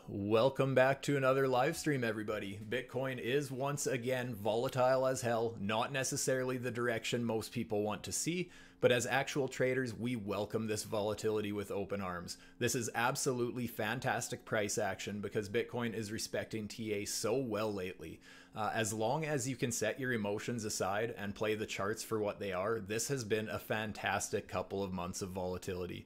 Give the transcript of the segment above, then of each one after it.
Welcome back to another live stream, everybody. Bitcoin is once again volatile as hell, not necessarily the direction most people want to see, but as actual traders, we welcome this volatility with open arms. This is absolutely fantastic price action because Bitcoin is respecting TA so well lately. As long as you can set your emotions aside and play the charts for what they are, this has been a fantastic couple of months of volatility.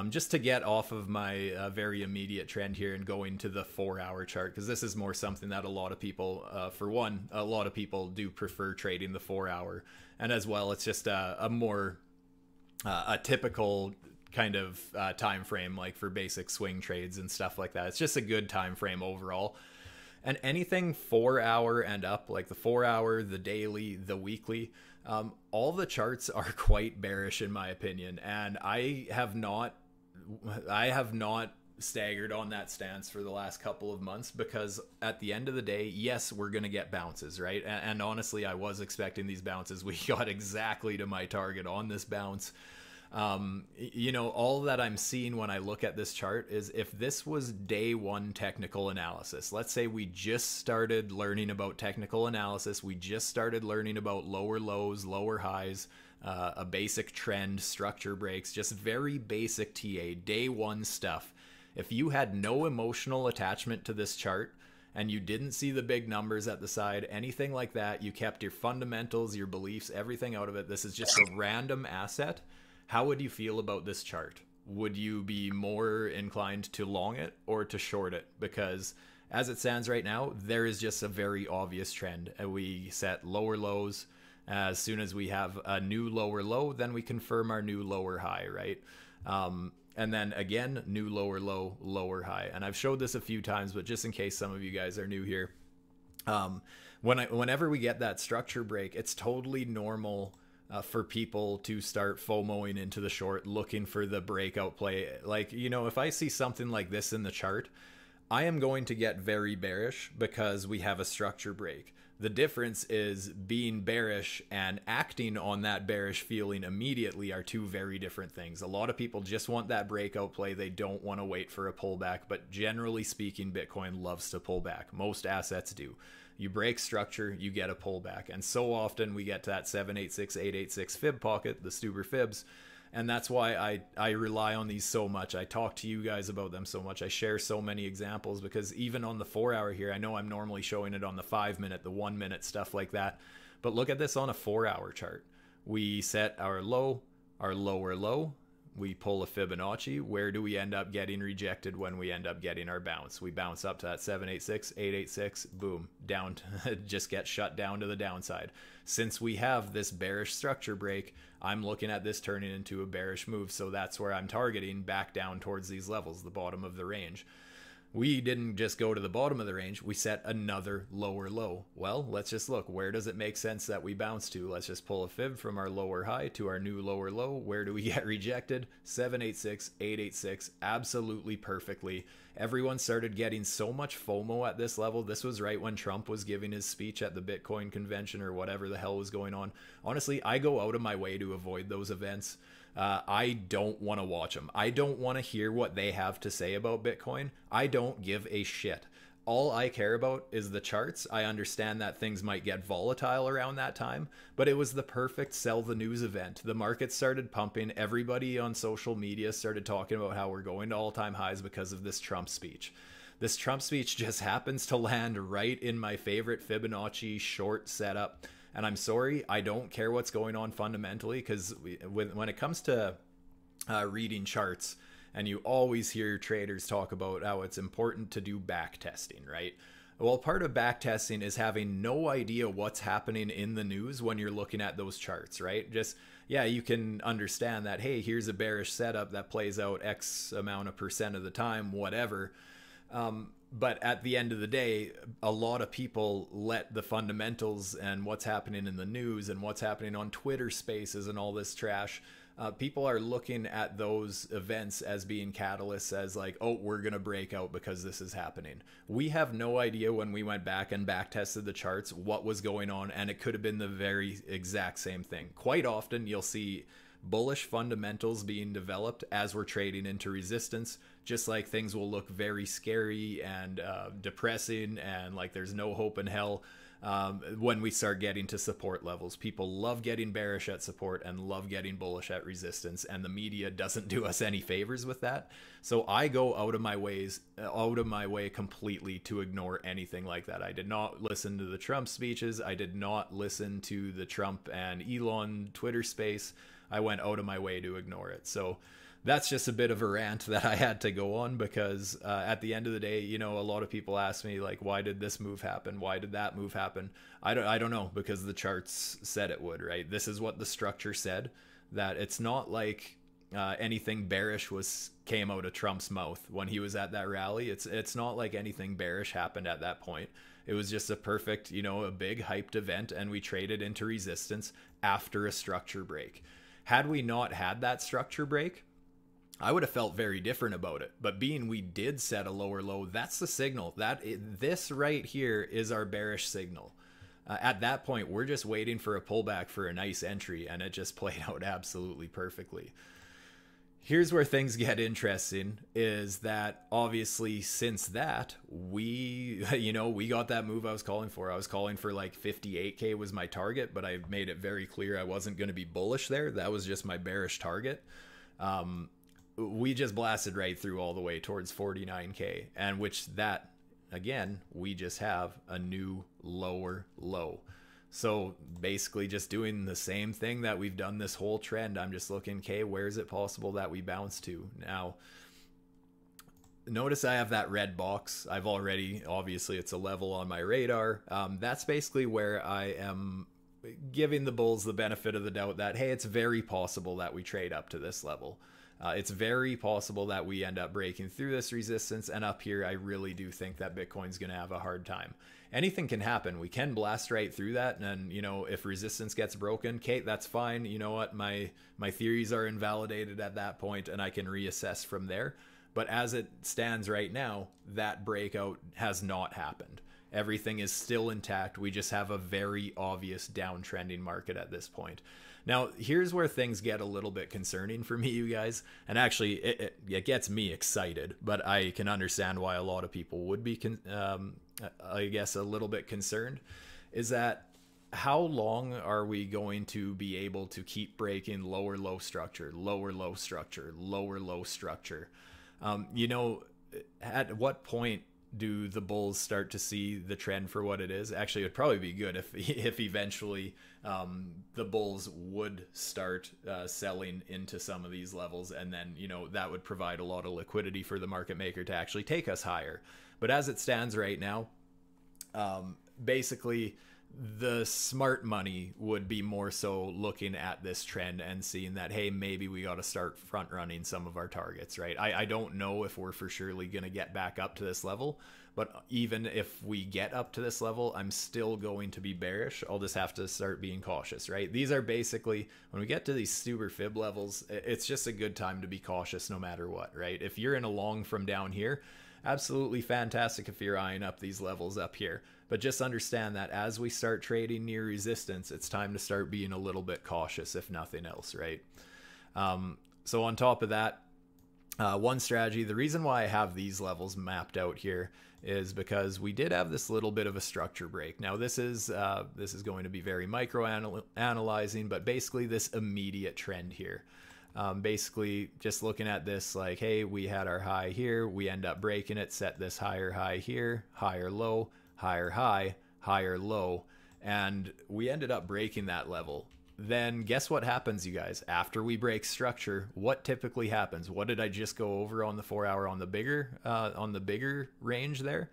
Just to get off of my very immediate trend here and go into the 4-hour chart, because this is more something that a lot of people, for one, a lot of people do prefer trading the 4-hour. And as well, it's just a more a typical kind of time frame, like for basic swing trades and stuff like that. It's just a good time frame overall. And anything 4-hour and up, like the 4-hour, the daily, the weekly, all the charts are quite bearish in my opinion. And I have not staggered on that stance for the last couple of months because at the end of the day, yes, we're going to get bounces, right? And honestly, I was expecting these bounces. We got exactly to my target on this bounce. You know, all that I'm seeing when I look at this chart is if this was day one technical analysis, let's say we just started learning about technical analysis, we just started learning about lower lows, lower highs, a basic trend, structure breaks, just very basic TA, day one stuff. If you had no emotional attachment to this chart and you didn't see the big numbers at the side, anything like that, you kept your fundamentals, your beliefs, everything out of it, this is just a random asset. How would you feel about this chart? Would you be more inclined to long it or to short it? Because as it stands right now, there is just a very obvious trend. We set lower lows. As soon as we have a new lower low, then we confirm our new lower high, right? And then again, new lower low, lower high. And I've showed this a few times, but just in case some of you guys are new here, whenever we get that structure break, it's totally normal for people to start FOMOing into the short, looking for the breakout play. Like, you know, if I see something like this in the chart, I am going to get very bearish because we have a structure break. The difference is being bearish and acting on that bearish feeling immediately are two very different things. A lot of people just want that breakout play. They don't want to wait for a pullback, but generally speaking, Bitcoin loves to pull back. Most assets do. You break structure, you get a pullback. And so often we get to that 786, 886 fib pocket, the Stuber fibs. And that's why I rely on these so much. I talk to you guys about them so much. I share so many examples because even on the 4-hour here, I know I'm normally showing it on the 5-minute, the 1-minute, stuff like that. But look at this on a 4-hour chart. We set our low, our lower low. We pull a Fibonacci. Where do we end up getting rejected when we end up getting our bounce? We bounce up to that 786, 886, boom, down, just get shut down to the downside. Since we have this bearish structure break, I'm looking at this turning into a bearish move. So that's where I'm targeting back down towards these levels, the bottom of the range. We didn't just go to the bottom of the range, we set another lower low. Well, let's just look, where does it make sense that we bounce to? Let's just pull a fib from our lower high to our new lower low. Where do we get rejected? 786, 886, absolutely perfectly. Everyone started getting so much FOMO at this level. This was right when Trump was giving his speech at the Bitcoin convention or whatever the hell was going on. Honestly, I go out of my way to avoid those events. I don't want to watch them. I don't want to hear what they have to say about Bitcoin. I don't give a shit. All I care about is the charts. I understand that things might get volatile around that time, but it was the perfect sell the news event. The market started pumping. Everybody on social media started talking about how we're going to all-time highs because of this Trump speech. This Trump speech just happens to land right in my favorite Fibonacci short setup. And I'm sorry, I don't care what's going on fundamentally, because when it comes to reading charts, and you always hear traders talk about how it's important to do back testing, right? Well, part of back testing is having no idea what's happening in the news when you're looking at those charts, right? Just, yeah, you can understand that, hey, here's a bearish setup that plays out X amount of percent of the time, whatever. But at the end of the day, a lot of people let the fundamentals and what's happening in the news and what's happening on Twitter spaces and all this trash, people are looking at those events as being catalysts, as like, oh, we're going to break out because this is happening. We have no idea when we went back and back tested the charts what was going on, and it could have been the very exact same thing. Quite often you'll see bullish fundamentals being developed as we're trading into resistance, just like things will look very scary and depressing and like there's no hope in hell when we start getting to support levels. People love getting bearish at support and love getting bullish at resistance, and the media doesn't do us any favors with that. So I go out of my way completely to ignore anything like that. I did not listen to the Trump speeches. I did not listen to the Trump and Elon Twitter space. I went out of my way to ignore it. So that's just a bit of a rant that I had to go on, because at the end of the day, you know, a lot of people ask me like, why did this move happen? Why did that move happen? I don't know, because the charts said it would, right? This is what the structure said, that it's not like anything bearish came out of Trump's mouth when he was at that rally. It's not like anything bearish happened at that point. It was just a perfect, you know, a big hyped event, and we traded into resistance after a structure break. Had we not had that structure break, I would have felt very different about it. But being we did set a lower low, that's the signal. This right here is our bearish signal. At that point, we're just waiting for a pullback for a nice entry, and it just played out absolutely perfectly. Here's where things get interesting, is that obviously since that, we got that move I was calling for. I was calling for like 58K was my target, but I made it very clear I wasn't going to be bullish there. That was just my bearish target. We just blasted right through all the way towards 49K, and which that, again, we just have a new lower low. So basically just doing the same thing that we've done this whole trend. I'm just looking, okay, where is it possible that we bounce to? Now, notice I have that red box. I've already, obviously it's a level on my radar. That's basically where I am giving the bulls the benefit of the doubt that, hey, it's very possible that we trade up to this level. It's very possible that we end up breaking through this resistance, and up here I really do think that Bitcoin's going to have a hard time. Anything can happen. We can blast right through that, and you know, if resistance gets broken, Kate, that's fine. You know what, my theories are invalidated at that point, and I can reassess from there. But as it stands right now, that breakout has not happened. Everything is still intact. We just have a very obvious downtrending market at this point. Now, here's where things get a little bit concerning for me, you guys. And actually, it gets me excited, but I can understand why a lot of people would be, I guess, a little bit concerned, is that how long are we going to be able to keep breaking lower low structure, lower low structure, lower low structure? You know, at what point do the bulls start to see the trend for what it is? Actually, it would probably be good if eventually the bulls would start selling into some of these levels, and then, you know, that would provide a lot of liquidity for the market maker to actually take us higher. But as it stands right now, basically the smart money would be more so looking at this trend and seeing that, hey, maybe we got to start front running some of our targets, right? I don't know if we're for surely going to get back up to this level, but even if we get up to this level, I'm still going to be bearish. I'll just have to start being cautious, right? These are basically, when we get to these Stuber fib levels, it's just a good time to be cautious no matter what, right? If you're in a long from down here, absolutely fantastic if you're eyeing up these levels up here. But just understand that as we start trading near resistance, it's time to start being a little bit cautious, if nothing else, right? So on top of that, one strategy, the reason why I have these levels mapped out here is because we did have this little bit of a structure break. Now this is going to be very micro analyzing, but basically this immediate trend here. Basically just looking at this like, hey, we had our high here, we end up breaking it, set this higher high here, higher low, higher high, higher low, and we ended up breaking that level. Then guess what happens, you guys? After we break structure, what typically happens? What did I just go over on the 4 hour on the bigger range there?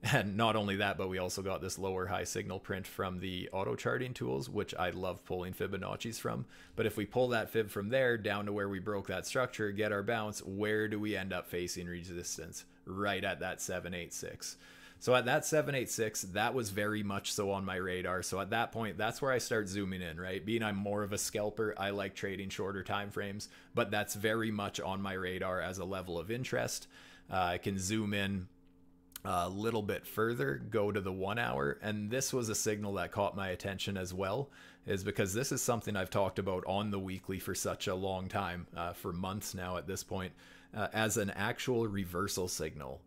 And not only that, but we also got this lower high signal print from the auto charting tools, which I love pulling Fibonacci's from. But if we pull that fib from there down to where we broke that structure, get our bounce, where do we end up facing resistance? Right at that 786. So at that 786, that was very much so on my radar. So at that point, that's where I start zooming in, right? Being I'm more of a scalper, I like trading shorter time frames, but that's very much on my radar as a level of interest. I can zoom in A little bit further, go to the 1 hour, and this was a signal that caught my attention as well, is because this is something I've talked about on the weekly for such a long time, for months now at this point, as an actual reversal signal.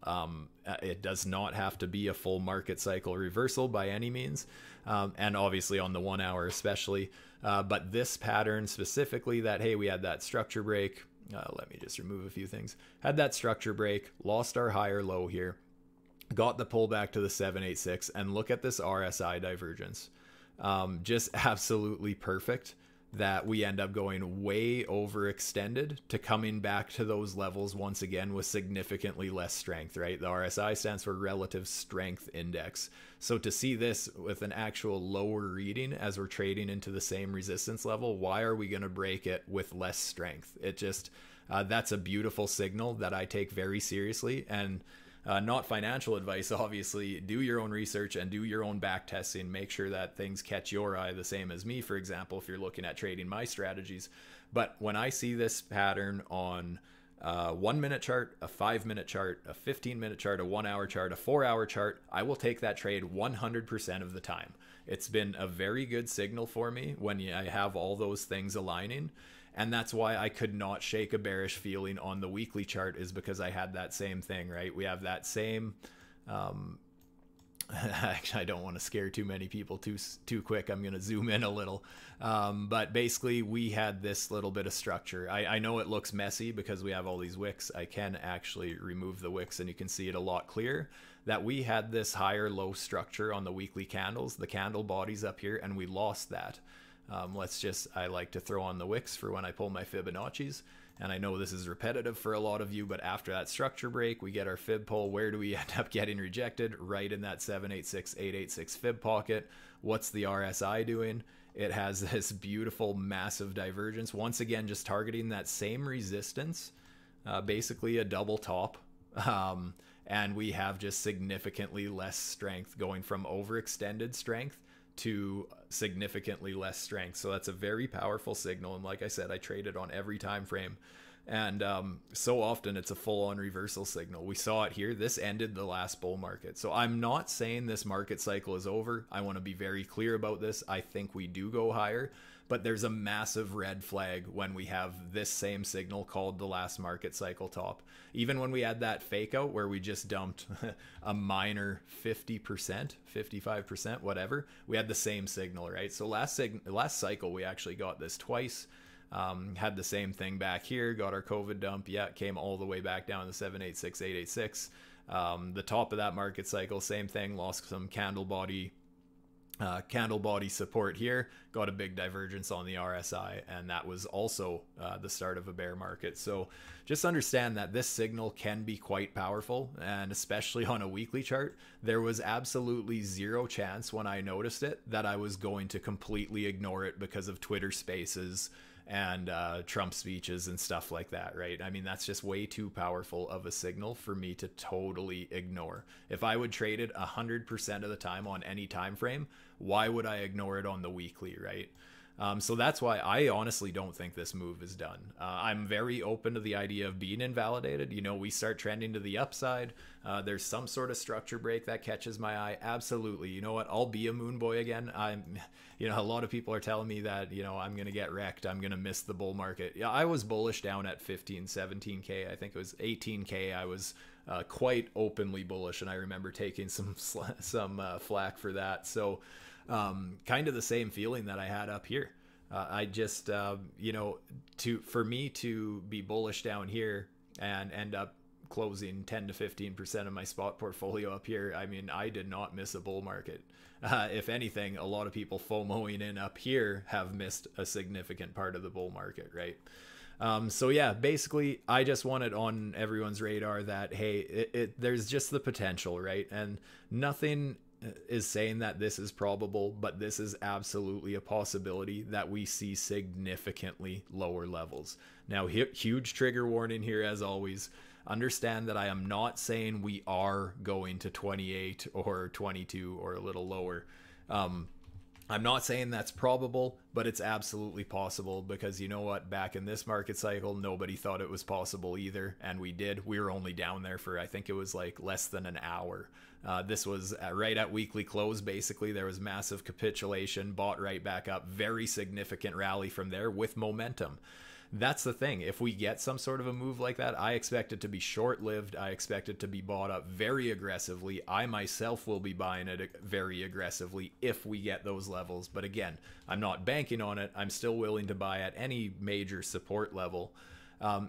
It does not have to be a full market cycle reversal by any means, and obviously on the 1 hour especially, but this pattern specifically, that hey, we had that structure break, let me just remove a few things, had that structure break, lost our higher low here, got the pullback to the 786, and look at this RSI divergence. Just absolutely perfect that we end up going way overextended to coming back to those levels once again with significantly less strength, right? The RSI stands for Relative Strength Index. So to see this with an actual lower reading as we're trading into the same resistance level, why are we going to break it with less strength? It just, that's a beautiful signal that I take very seriously. And not financial advice, obviously. Do your own research and do your own back testing. Make sure that things catch your eye the same as me, for example, if you're looking at trading my strategies. But when I see this pattern on a 1 minute chart, a 5 minute chart, a 15-minute chart, a 1 hour chart, a 4 hour chart, I will take that trade 100% of the time. It's been a very good signal for me when I have all those things aligning. And that's why I could not shake a bearish feeling on the weekly chart, is because I had that same thing, right? We have that same, actually, I don't want to scare too many people too quick. I'm going to zoom in a little. But basically, we had this little bit of structure. I know it looks messy because we have all these wicks. I can actually remove the wicks and you can see it a lot clearer, that we had this higher low structure on the weekly candles, the candle bodies up here, and we lost that. I like to throw on the wicks for when I pull my Fibonacci's, and I know this is repetitive for a lot of you, but after that structure break, we get our fib pull. Where do we end up getting rejected? Right in that 786, 886 fib pocket. What's the RSI doing? It has this beautiful massive divergence, once again just targeting that same resistance, basically a double top, and we have just significantly less strength, going from overextended strength to significantly less strength. So that's a very powerful signal, and like I said, I trade it on every time frame, and so often it's a full-on reversal signal. We saw it here. This ended the last bull market. So I'm not saying this market cycle is over. I want to be very clear about this. I think we do go higher, but there's a massive red flag when we have this same signal called the last market cycle top. Even when we had that fake out where we just dumped a minor 50%, 55%, whatever, we had the same signal, right? So last cycle, we actually got this twice. Had the same thing back here, got our COVID dump. Yeah, it came all the way back down to 786, 886. The top of that market cycle, same thing, lost some candle body support here, got a big divergence on the RSI, and that was also the start of a bear market. So just understand that this signal can be quite powerful, and especially on a weekly chart, there was absolutely zero chance when I noticed it that I was going to completely ignore it because of Twitter Spaces and Trump speeches and stuff like that, right? I mean, that's just way too powerful of a signal for me to totally ignore. If I would trade it 100% of the time on any time frame, why would I ignore it on the weekly, right? So that's why I honestly don't think this move is done. I'm very open to the idea of being invalidated. You know, we start trending to the upside. There's some sort of structure break that catches my eye. Absolutely. You know what? I'll be a moon boy again. A lot of people are telling me that, I'm going to get wrecked. I'm going to miss the bull market. Yeah, I was bullish down at 15, 17K. I think it was 18K. I was quite openly bullish, and I remember taking some flack for that. So kind of the same feeling that I had up here. I just, for me to be bullish down here and end up closing 10 to 15% of my spot portfolio up here, I mean, I did not miss a bull market. If anything, a lot of people FOMOing in up here have missed a significant part of the bull market, right? So yeah, basically, I just want it on everyone's radar that, hey, there's just the potential, right? And nothing is saying that this is probable, but this is absolutely a possibility that we see significantly lower levels. Now, huge trigger warning here, as always. Understand that I am not saying we are going to 28 or 22 or a little lower. I'm not saying that's probable, but it's absolutely possible, because you know what? Back in this market cycle, nobody thought it was possible either. And we did. We were only down there for, I think it was like less than an hour. This was right at weekly close, basically. There was massive capitulation, bought right back up, very significant rally from there with momentum. That's the thing. If we get some sort of a move like that, I expect it to be short-lived. I expect it to be bought up very aggressively. I myself will be buying it very aggressively if we get those levels. But again, I'm not banking on it. I'm still willing to buy at any major support level.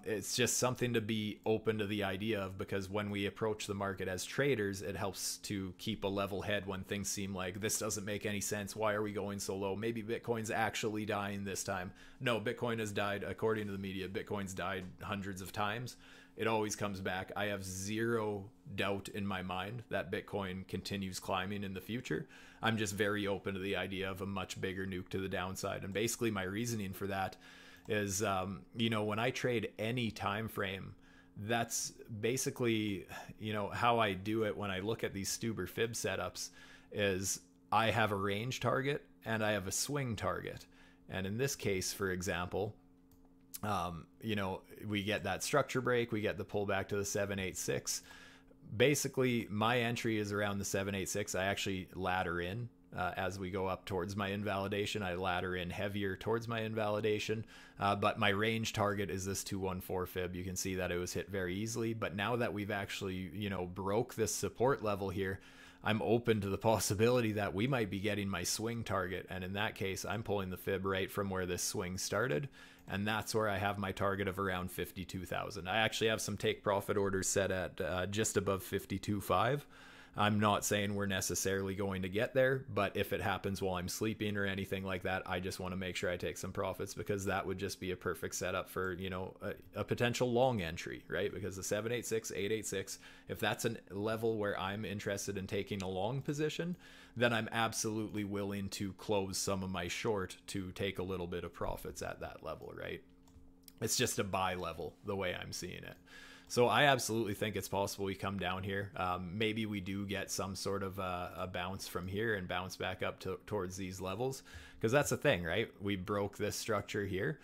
It's just something to be open to the idea of, because when we approach the market as traders, it helps to keep a level head when things seem like this doesn't make any sense. Why are we going so low? Maybe Bitcoin's actually dying this time. No, Bitcoin has died, according to the media. Bitcoin's died hundreds of times. It always comes back. I have zero doubt in my mind that Bitcoin continues climbing in the future. I'm just very open to the idea of a much bigger nuke to the downside. And basically my reasoning for that is, when I trade any time frame, that's basically, how I do it when I look at these Stuber Fib setups is I have a range target and I have a swing target. And in this case, for example, we get that structure break, we get the pullback to the 786. Basically, my entry is around the 786. I actually ladder in. As we go up towards my invalidation, I ladder in heavier towards my invalidation. But my range target is this 214 fib. You can see that it was hit very easily. But now that we've actually, broke this support level here, I'm open to the possibility that we might be getting my swing target. And in that case, I'm pulling the fib right from where this swing started. And that's where I have my target of around 52,000. I actually have some take profit orders set at just above 52.5. I'm not saying we're necessarily going to get there, but if it happens while I'm sleeping or anything like that, I just want to make sure I take some profits, because that would just be a perfect setup for, a potential long entry, right? Because the 786, 886, if that's a level where I'm interested in taking a long position, then I'm absolutely willing to close some of my short to take a little bit of profits at that level, right? It's just a buy level, the way I'm seeing it. So I absolutely think it's possible we come down here. Maybe we do get some sort of a bounce from here and bounce back up towards these levels, because that's the thing, right? We broke this structure here.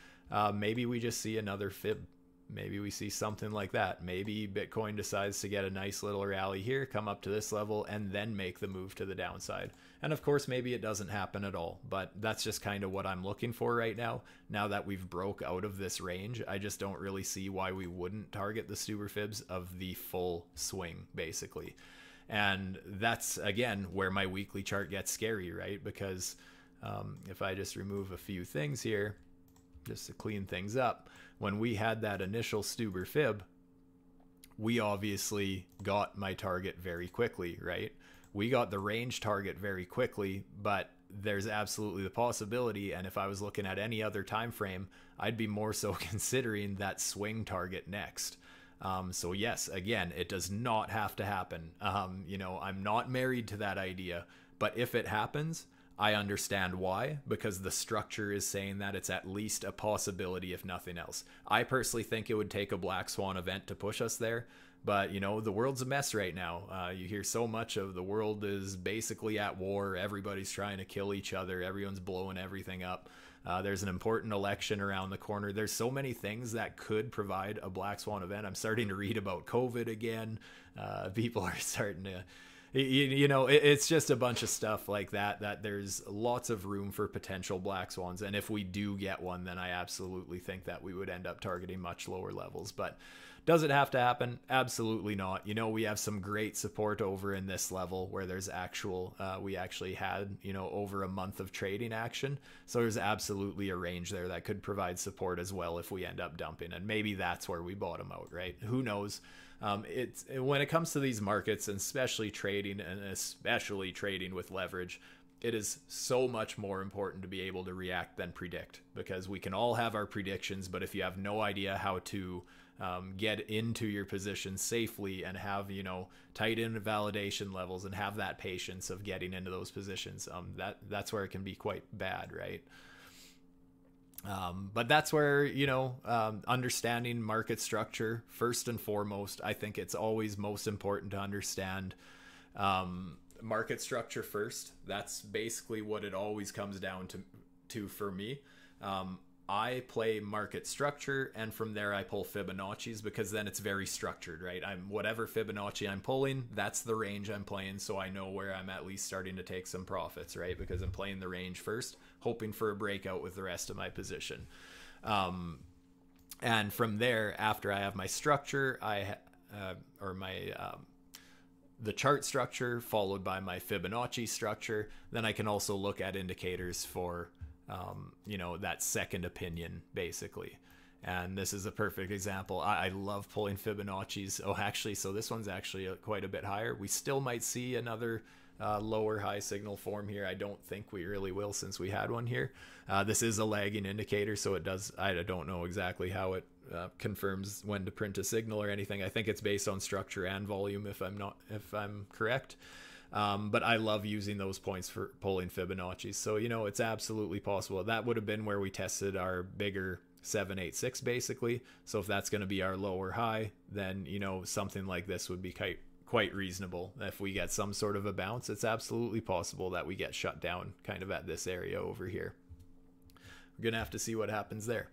Maybe we just see another fib. Maybe we see something like that. Maybe Bitcoin decides to get a nice little rally here, come up to this level, and then make the move to the downside. And of course, maybe it doesn't happen at all, but that's just kind of what I'm looking for right now. Now that we've broke out of this range, I just don't really see why we wouldn't target the Stuber Fibs of the full swing, basically. And that's, again, where my weekly chart gets scary, right? Because if I just remove a few things here, just to clean things up, when we had that initial Stuber Fib, we obviously got my target very quickly, right? We got the range target very quickly, but there's absolutely the possibility, and if I was looking at any other time frame, I'd be more so considering that swing target next. So yes, again, it does not have to happen. I'm not married to that idea, but if it happens, I understand why, because the structure is saying that it's at least a possibility, if nothing else. I personally think it would take a black swan event to push us there, but the world's a mess right now. You hear so much of the world is basically at war. Everybody's trying to kill each other. Everyone's blowing everything up. There's an important election around the corner. There's so many things that could provide a black swan event. I'm starting to read about COVID again. People are starting to... it's just a bunch of stuff like that there's lots of room for potential black swans. And if we do get one, then I absolutely think that we would end up targeting much lower levels. But does it have to happen? Absolutely not. We have some great support over in this level where there's we actually had, over a month of trading action. So there's absolutely a range there that could provide support as well if we end up dumping. And maybe that's where we bottom out, right? Who knows? It's when it comes to these markets, and especially trading with leverage, it is so much more important to be able to react than predict, because we can all have our predictions, but if you have no idea how to get into your position safely and have tight invalidation levels and have that patience of getting into those positions, that's where it can be quite bad, right? But that's where, understanding market structure, first and foremost, I think it's always most important to understand market structure first. That's basically what it always comes down to for me. I play market structure, and from there I pull Fibonacci's, because then it's very structured, right? I'm whatever Fibonacci I'm pulling, that's the range I'm playing, so I know where I'm at least starting to take some profits, right? Because I'm playing the range first, hoping for a breakout with the rest of my position. And from there, after I have my structure, the chart structure followed by my Fibonacci structure, then I can also look at indicators for that second opinion, basically. And this is a perfect example. I love pulling Fibonacci's. Oh, actually, so this one's actually quite a bit higher. We still might see another lower high signal form here. I don't think we really will, since we had one here. This is a lagging indicator, so it does, I don't know exactly how it confirms when to print a signal or anything. I think it's based on structure and volume, if I'm correct. But I love using those points for pulling Fibonacci. So, it's absolutely possible. That would have been where we tested our bigger 786, basically. So if that's going to be our lower high, then, something like this would be quite reasonable. If we get some sort of a bounce, it's absolutely possible that we get shut down kind of at this area over here. We're going to have to see what happens there.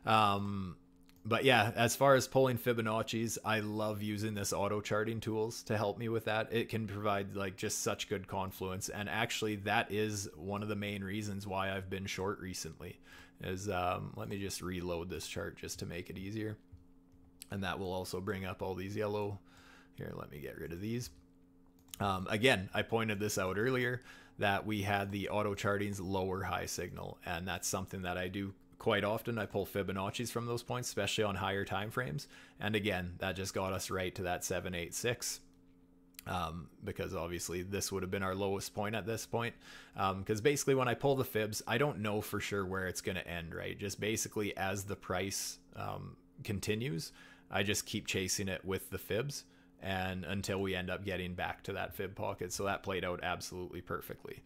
But yeah, as far as pulling Fibonacci's, I love using this auto charting tools to help me with that. It can provide just such good confluence. And actually that is one of the main reasons why I've been short recently is, let me just reload this chart just to make it easier. And that will also bring up all these yellow. Here, let me get rid of these. Again, I pointed this out earlier that we had the auto charting's lower high signal. And that's something that I do quite often. I pull Fibonacci's from those points, especially on higher time frames. And again, that just got us right to that 786. Because obviously this would have been our lowest point at this point. Because basically when I pull the fibs, I don't know for sure where it's going to end, right? Just basically as the price continues, I just keep chasing it with the fibs, and until we end up getting back to that fib pocket. So that played out absolutely perfectly.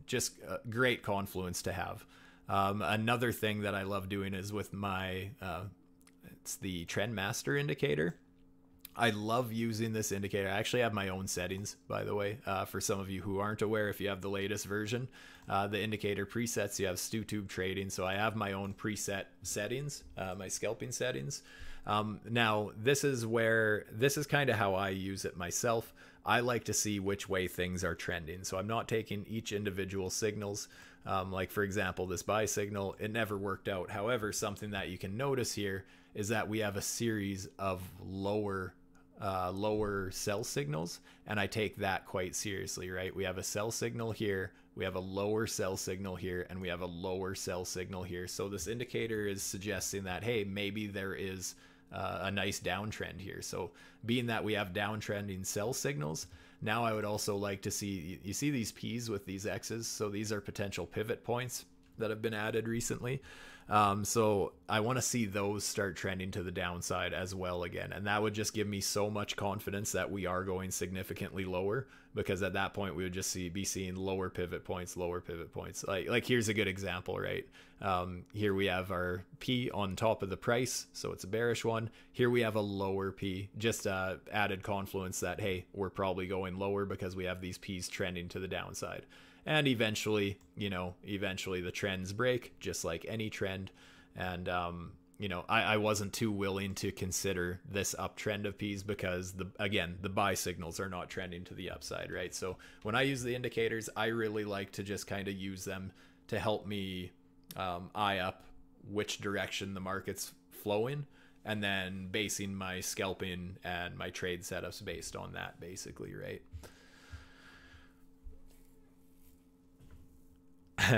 Just a great confluence to have. Another thing that I love doing is with my, it's the Trend Master indicator. I love using this indicator. I actually have my own settings, by the way, for some of you who aren't aware. If you have the latest version, the indicator presets, you have StuTube trading. So I have my own preset settings, my scalping settings. Now this is kind of how I use it myself. I like to see which way things are trending. So I'm not taking each individual signals. Like for example, this buy signal, it never worked out. However, something that you can notice here is that we have a series of lower sell signals, and I take that quite seriously, right? We have a sell signal here, we have a lower sell signal here, and we have a lower sell signal here. So this indicator is suggesting that, hey, maybe there is a nice downtrend here. So being that we have downtrending sell signals, now I would also like to see, you see these P's with these X's. So these are potential pivot points that have been added recently. So I want to see those start trending to the downside as well again. And that would just give me so much confidence that we are going significantly lower, because at that point we would just be seeing lower pivot points. Like here's a good example, right? Here we have our P on top of the price, so it's a bearish one. Here we have a lower P, just added confluence that, hey, we're probably going lower because we have these P's trending to the downside. And eventually the trends break, just like any trend. And, I wasn't too willing to consider this uptrend of P's because, the buy signals are not trending to the upside, right? So when I use the indicators, I really like to just kind of use them to help me eye up which direction the market's flowing, and then basing my scalping and my trade setups based on that, basically, right?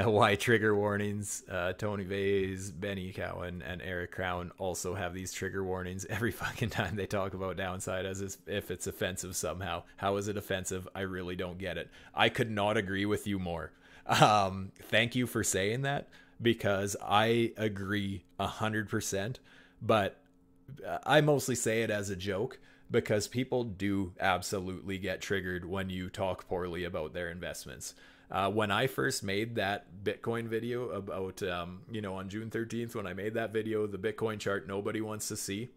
Why trigger warnings. Tony Vase, Benny Cowan, and Eric Crown also have these trigger warnings every fucking time they talk about downside, as if it's offensive somehow. How is it offensive? I really don't get it. I could not agree with you more. Thank you for saying that, because I agree 100%, but I mostly say it as a joke, because people do absolutely get triggered when you talk poorly about their investments. When I first made that Bitcoin video about, on June 13th, when I made that video, the Bitcoin chart nobody wants to see,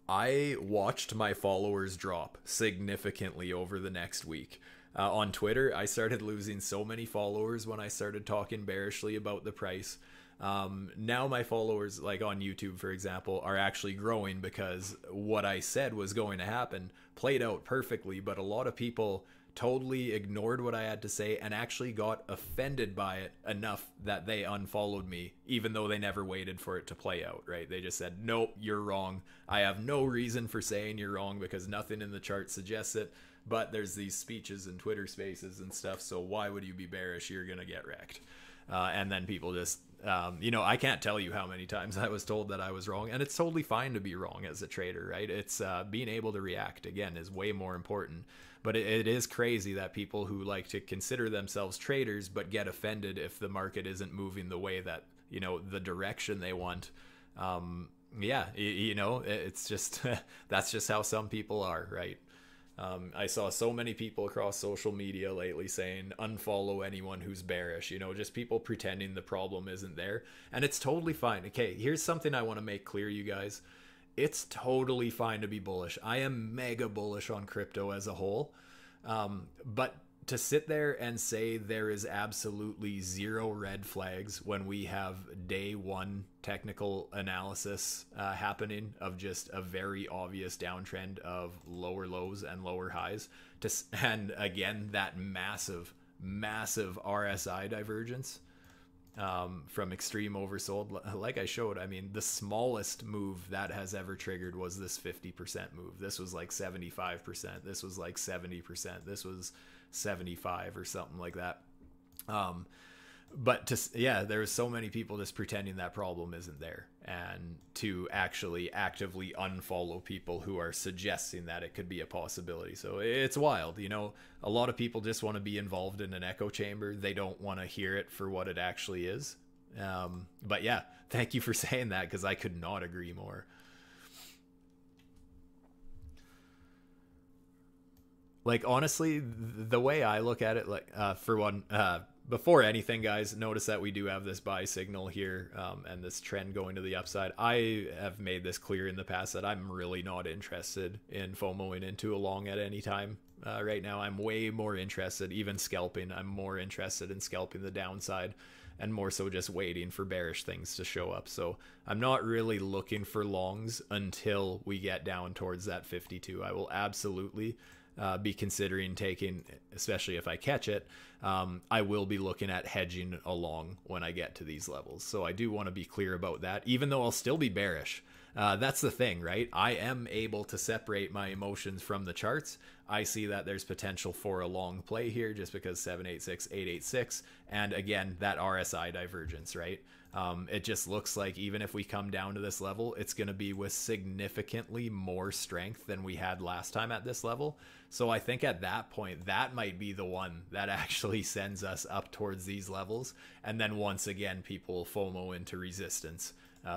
I watched my followers drop significantly over the next week. On Twitter, I started losing so many followers when I started talking bearishly about the price. Now my followers, like on YouTube, for example, are actually growing because what I said was going to happen played out perfectly, but a lot of people totally ignored what I had to say and actually got offended by it enough that they unfollowed me, even though they never waited for it to play out, right? They just said, nope, you're wrong. I have no reason for saying you're wrong because nothing in the chart suggests it, but there's these speeches and Twitter spaces and stuff, so why would you be bearish? You're gonna get wrecked. And then people just, I can't tell you how many times I was told that I was wrong, and it's totally fine to be wrong as a trader, right? It's being able to react, again, is way more important. But it is crazy that people who like to consider themselves traders but get offended if the market isn't moving the way that, the direction they want. It's just, that's just how some people are, right? I saw so many people across social media lately saying unfollow anyone who's bearish, just people pretending the problem isn't there. And it's totally fine. Okay, here's something I want to make clear, you guys. It's totally fine to be bullish. I am mega bullish on crypto as a whole. But to sit there and say there is absolutely zero red flags when we have day one technical analysis happening of just a very obvious downtrend of lower lows and lower highs, and again that massive RSI divergence from extreme oversold, like I showed. I mean, the smallest move that has ever triggered was this 50% move. This was like 75%. This was like 70%. This was 75 or something like that. But there's so many people just pretending that problem isn't there, and to actually actively unfollow people who are suggesting that it could be a possibility. So it's wild. A lot of people just want to be involved in an echo chamber. They don't want to hear it for what it actually is. But yeah, thank you for saying that, because I could not agree more. Like, honestly, the way I look at it, like, for one, before anything, guys, notice that we do have this buy signal here, and this trend going to the upside. I have made this clear in the past that I'm really not interested in FOMOing into a long at any time. Right now, I'm way more interested, even scalping. I'm more interested in scalping the downside, and more so just waiting for bearish things to show up. So I'm not really looking for longs until we get down towards that 52. I will absolutely be considering taking, especially if I catch it, I will be looking at hedging along when I get to these levels. So I do want to be clear about that, even though I'll still be bearish. That's the thing, right? I am able to separate my emotions from the charts. I see that there's potential for a long play here just because 786, 886, and again, that RSI divergence, right? It just looks like even if we come down to this level, it's going to be with significantly more strength than we had last time at this level. So I think at that point, that might be the one that actually sends us up towards these levels. And then once again, people will FOMO into resistance.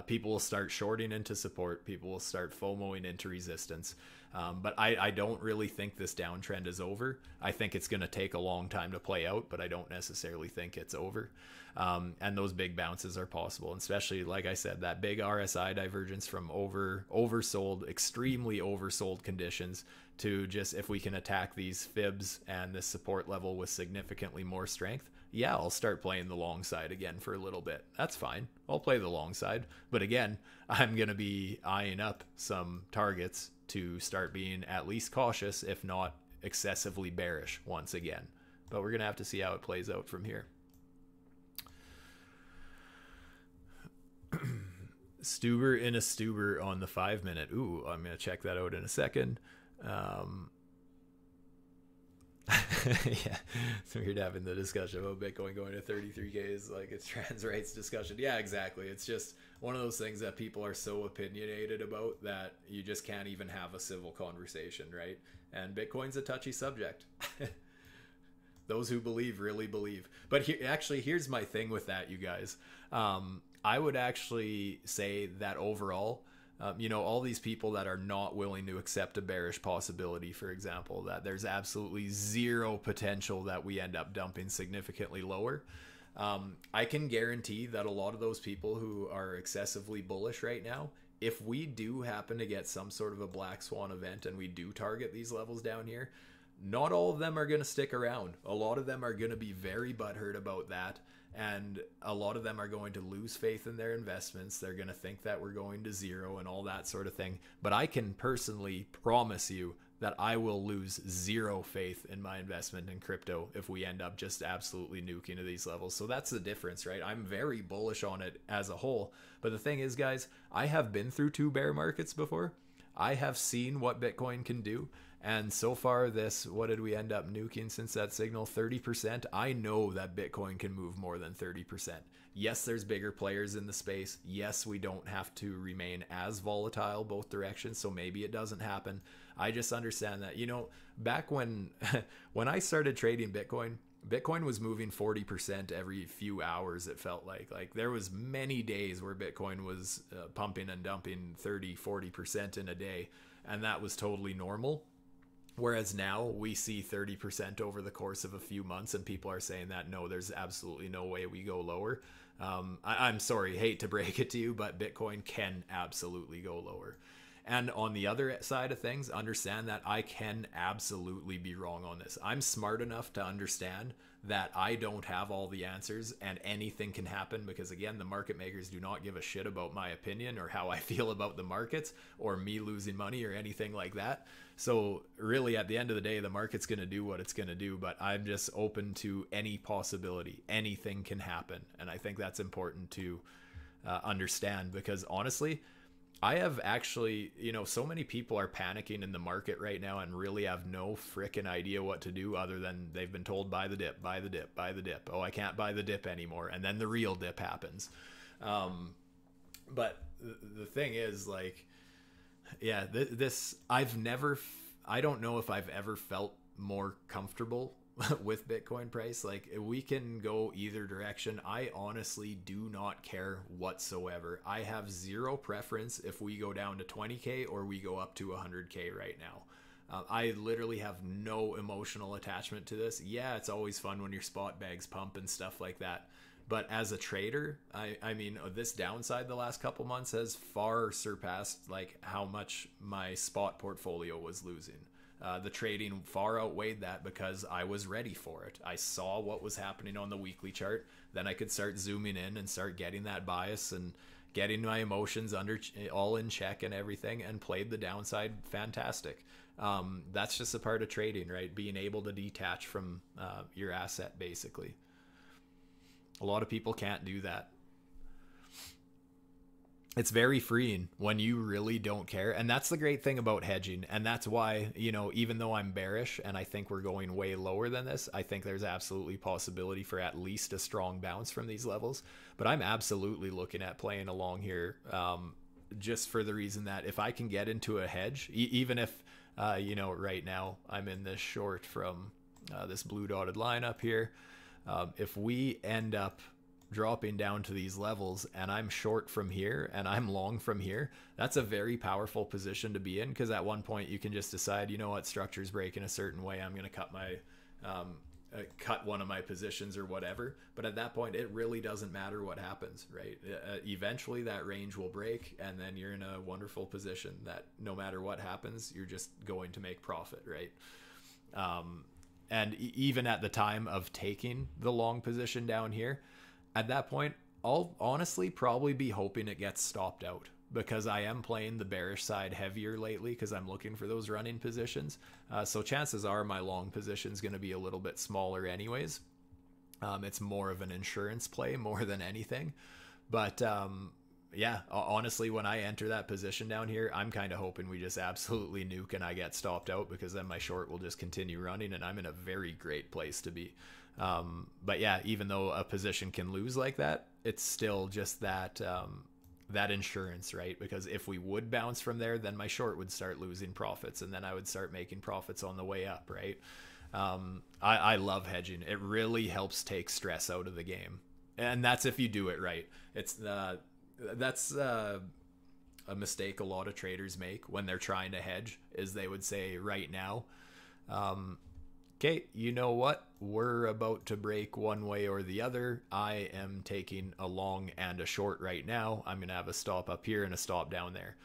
People will start shorting into support. People will start FOMOing into resistance. But I don't really think this downtrend is over. I think it's going to take a long time to play out, but I don't necessarily think it's over. And those big bounces are possible, and especially, like I said, that big RSI divergence from oversold, extremely oversold conditions to just, if we can attack these fibs and this support level with significantly more strength, yeah, I'll start playing the long side again for a little bit. That's fine. I'll play the long side. But again, I'm going to be eyeing up some targets to start being at least cautious, if not excessively bearish once again. But we're going to have to see how it plays out from here. Stuber in a Stuber on the 5-minute. Ooh, I'm going to check that out in a second. Yeah, it's weird having the discussion about Bitcoin going to 33K is like it's trans rights discussion. Yeah, exactly. It's just one of those things that people are so opinionated about that you just can't even have a civil conversation, right? And Bitcoin's a touchy subject. Those who believe really believe. But here's my thing with that, you guys. I would actually say that overall, all these people that are not willing to accept a bearish possibility, for example, that there's absolutely zero potential that we end up dumping significantly lower. I can guarantee that a lot of those people who are excessively bullish right now, if we do happen to get some sort of a black swan event and we do target these levels down here, Not all of them are going to stick around. A lot of them are going to be very butthurt about that. And a lot of them are going to lose faith in their investments. They're going to think that we're going to zero and all that sort of thing. But I can personally promise you that I will lose zero faith in my investment in crypto if we end up just absolutely nuking to these levels. So that's the difference, right? I'm very bullish on it as a whole. But the thing is, guys, I have been through 2 bear markets before. I have seen what Bitcoin can do. And so far, what did we end up nuking since that signal? 30%. I know that Bitcoin can move more than 30%. Yes, there's bigger players in the space. Yes, we don't have to remain as volatile both directions, so maybe it doesn't happen. I just understand that, back when when I started trading Bitcoin was moving 40% every few hours, it felt like. Like there was many days where Bitcoin was pumping and dumping 30-40% in a day, and that was totally normal. Whereas now we see 30% over the course of a few months, and people are saying that, no, there's absolutely no way we go lower. I'm sorry, hate to break it to you, but Bitcoin can absolutely go lower. And on the other side of things, understand that I can absolutely be wrong on this. I'm smart enough to understand that I don't have all the answers and anything can happen because, again, the market makers do not give a shit about my opinion or how I feel about the markets or me losing money or anything like that. So really, at the end of the day, the market's going to do what it's going to do, but I'm just open to any possibility. Anything can happen. And I think that's important to understand because, honestly, I have actually, so many people are panicking in the market right now and really have no frickin' idea what to do other than they've been told buy the dip, buy the dip, buy the dip. Oh, I can't buy the dip anymore. And then the real dip happens. But the thing is, like, yeah, I don't know if I've ever felt more comfortable with Bitcoin price. Like, we can go either direction. I honestly do not care whatsoever. I have zero preference if we go down to 20K or we go up to 100K right now. I literally have no emotional attachment to this. Yeah, it's always fun when your spot bags pump and stuff like that. But as a trader, I mean, this downside the last couple months has far surpassed like how much my spot portfolio was losing. The trading far outweighed that because I was ready for it. I saw what was happening on the weekly chart. Then I could start zooming in and start getting that bias and getting my emotions all in check and everything, and played the downside fantastic. That's just a part of trading, right? Being able to detach from your asset, basically. A lot of people can't do that. It's very freeing when you really don't care. And that's the great thing about hedging. And that's why, even though I'm bearish and I think we're going way lower than this, I think there's absolutely possibility for at least a strong bounce from these levels. But I'm absolutely looking at playing along here, just for the reason that if I can get into a hedge, even if, right now I'm in this short from this blue dotted line up here. If we end up dropping down to these levels and I'm short from here and I'm long from here, that's a very powerful position to be in, because at one point you can just decide, structure's breaking a certain way, I'm going to cut one of my positions or whatever. But at that point, it really doesn't matter what happens, right? Eventually that range will break and then you're in a wonderful position that no matter what happens, you're just going to make profit, right? And even at the time of taking the long position down here, at that point, I'll honestly probably be hoping it gets stopped out, because I am playing the bearish side heavier lately because I'm looking for those running positions. So chances are my long position is going to be a little bit smaller anyways. It's more of an insurance play more than anything. But yeah, honestly, when I enter that position down here, I'm kind of hoping we just absolutely nuke and I get stopped out, because then my short will just continue running and I'm in a very great place to be. But yeah, even though a position can lose like that, it's still just that insurance, right? Because if we would bounce from there, then my short would start losing profits and then I would start making profits on the way up, right? I love hedging. It really helps take stress out of the game. And that's if you do it right. That's a mistake a lot of traders make when they're trying to hedge, is they would say right now, okay, you know what? We're about to break one way or the other. I am taking a long and a short right now. I'm going to have a stop up here and a stop down there.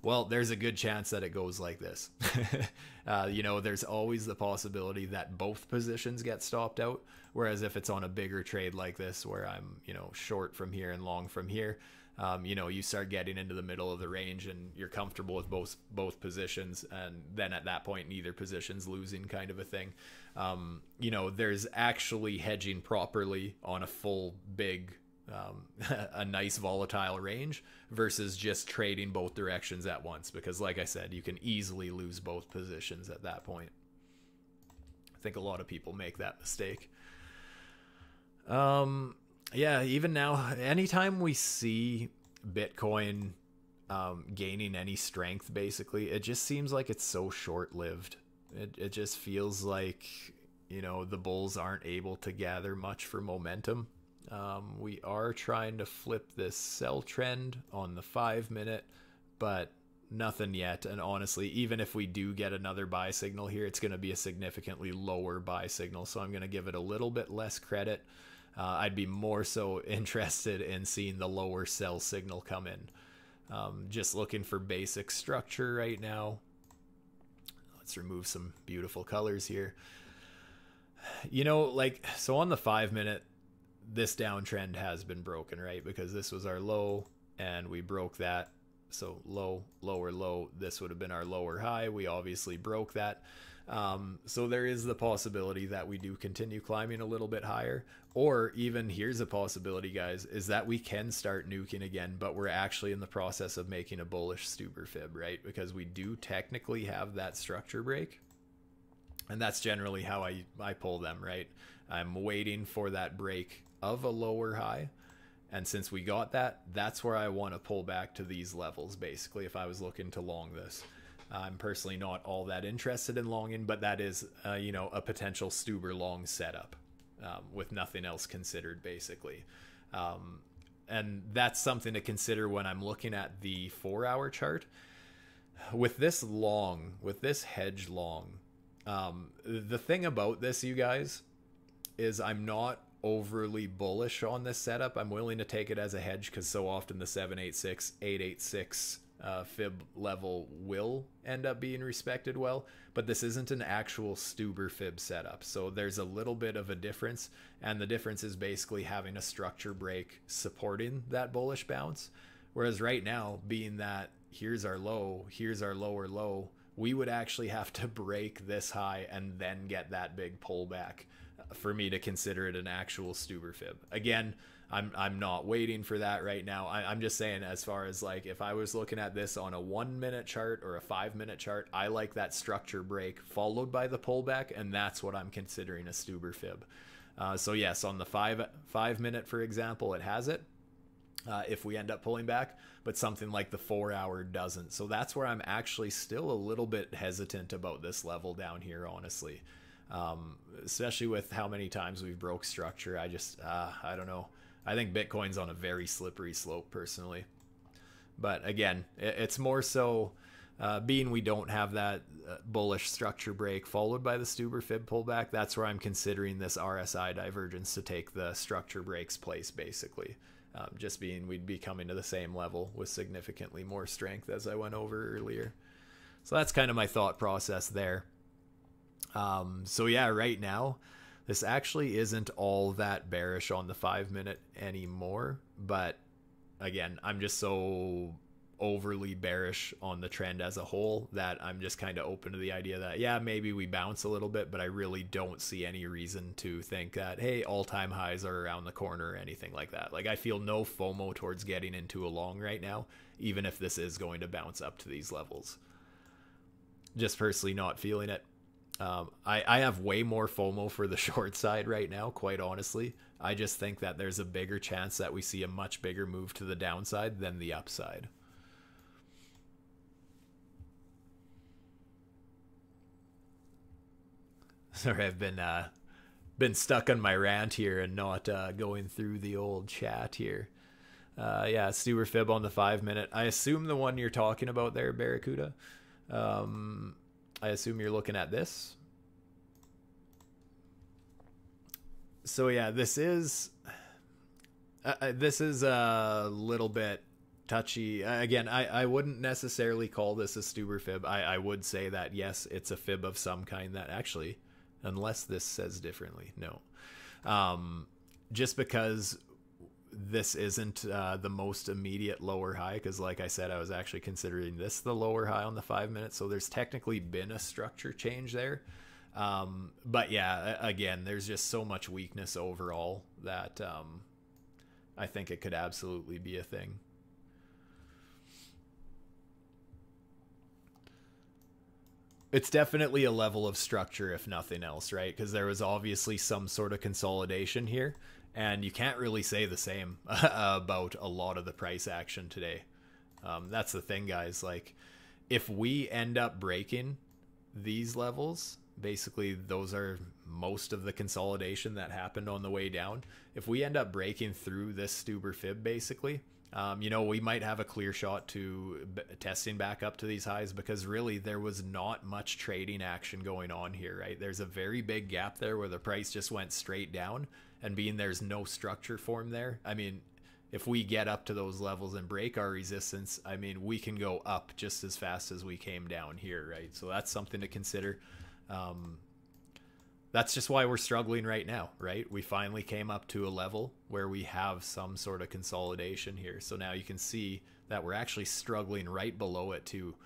Well, there's a good chance that it goes like this. There's always the possibility that both positions get stopped out. Whereas if it's on a bigger trade like this, where I'm, short from here and long from here, you start getting into the middle of the range and you're comfortable with both positions. And then at that point, neither position's losing, kind of a thing. There's actually hedging properly on a full big a nice volatile range versus just trading both directions at once, because like I said, you can easily lose both positions at that point. I think a lot of people make that mistake. Even now, anytime we see Bitcoin gaining any strength, basically, it just seems like it's so short-lived. It just feels like, the bulls aren't able to gather much for momentum. We are trying to flip this sell trend on the 5-minute, but nothing yet. And honestly, even if we do get another buy signal here, it's going to be a significantly lower buy signal. So I'm going to give it a little bit less credit. I'd be more so interested in seeing the lower sell signal come in. Just looking for basic structure right now. Let's remove some beautiful colors here. So on the 5-minute, this downtrend has been broken, right? Because this was our low and we broke that. So low, lower low, this would have been our lower high. We obviously broke that. So there is the possibility that we do continue climbing a little bit higher, or even here's a possibility, guys, is that we can start nuking again, but we're actually in the process of making a bullish Stuber fib, right? Because we do technically have that structure break. And that's generally how I pull them, right? I'm waiting for that break of a lower high. And since we got that, that's where I want to pull back to these levels, basically, if I was looking to long this. I'm personally not all that interested in longing, but that is, a potential Stuber long setup with nothing else considered, basically. And that's something to consider when I'm looking at the 4-hour chart. With this hedge long, the thing about this, you guys, is I'm not overly bullish on this setup. I'm willing to take it as a hedge because so often the 786, 886 fib level will end up being respected well, but this isn't an actual Stuber fib setup. So there's a little bit of a difference, and the difference is basically having a structure break supporting that bullish bounce. Whereas right now, being that here's our low, here's our lower low, we would actually have to break this high and then get that big pullback for me to consider it an actual Stuber fib. Again, I'm not waiting for that right now. I'm just saying, as far as like, if I was looking at this on a 1-minute chart or a 5-minute chart, I like that structure break followed by the pullback, and that's what I'm considering a Stuber fib. So yes, on the 5-minute, for example, it has it. If we end up pulling back, but something like the 4-hour doesn't. So that's where I'm actually still a little bit hesitant about this level down here, honestly. Especially with how many times we've broke structure. I don't know. I think Bitcoin's on a very slippery slope, personally. But again, it's more so being we don't have that bullish structure break followed by the Stuber fib pullback. That's where I'm considering this RSI divergence to take the structure break's place, basically. Just being we'd be coming to the same level with significantly more strength, as I went over earlier. So that's kind of my thought process there. So yeah, right now, this actually isn't all that bearish on the 5-minute anymore. But again, I'm just so overly bearish on the trend as a whole that I'm just kind of open to the idea that, yeah, maybe we bounce a little bit, but I really don't see any reason to think that, hey, all-time highs are around the corner or anything like that. Like, I feel no FOMO towards getting into a long right now, even if this is going to bounce up to these levels. Just personally not feeling it. I have way more FOMO for the short side right now, quite honestly. I just think that there's a bigger chance that we see a much bigger move to the downside than the upside. Sorry, I've been stuck on my rant here and not going through the old chat here. Yeah, Stuber fib on the 5-minute. I assume the one you're talking about there, Barracuda. I assume you're looking at this. So yeah, this is a little bit touchy. Again, I wouldn't necessarily call this a Stuber fib. I would say that, yes, it's a fib of some kind that actually, unless this says differently, no. Just because this isn't the most immediate lower high, because like I said, I was actually considering this the lower high on the 5 minutes, so there's technically been a structure change there. But yeah, again, there's just so much weakness overall that I think it could absolutely be a thing. It's definitely a level of structure, if nothing else, right? Because there was obviously some sort of consolidation here, and you can't really say the same about a lot of the price action today. That's the thing, guys. Like, if we end up breaking these levels, basically those are most of the consolidation that happened on the way down. If we end up breaking through this Stuber fib, basically, we might have a clear shot to testing back up to these highs, because really there was not much trading action going on here, right? There's a very big gap there where the price just went straight down, and being there's no structure form there, I mean, if we get up to those levels and break our resistance, I mean, we can go up just as fast as we came down here, right? So that's something to consider. That's just why we're struggling right now, right? We finally came up to a level where we have some sort of consolidation here. So now you can see that we're actually struggling right below it too.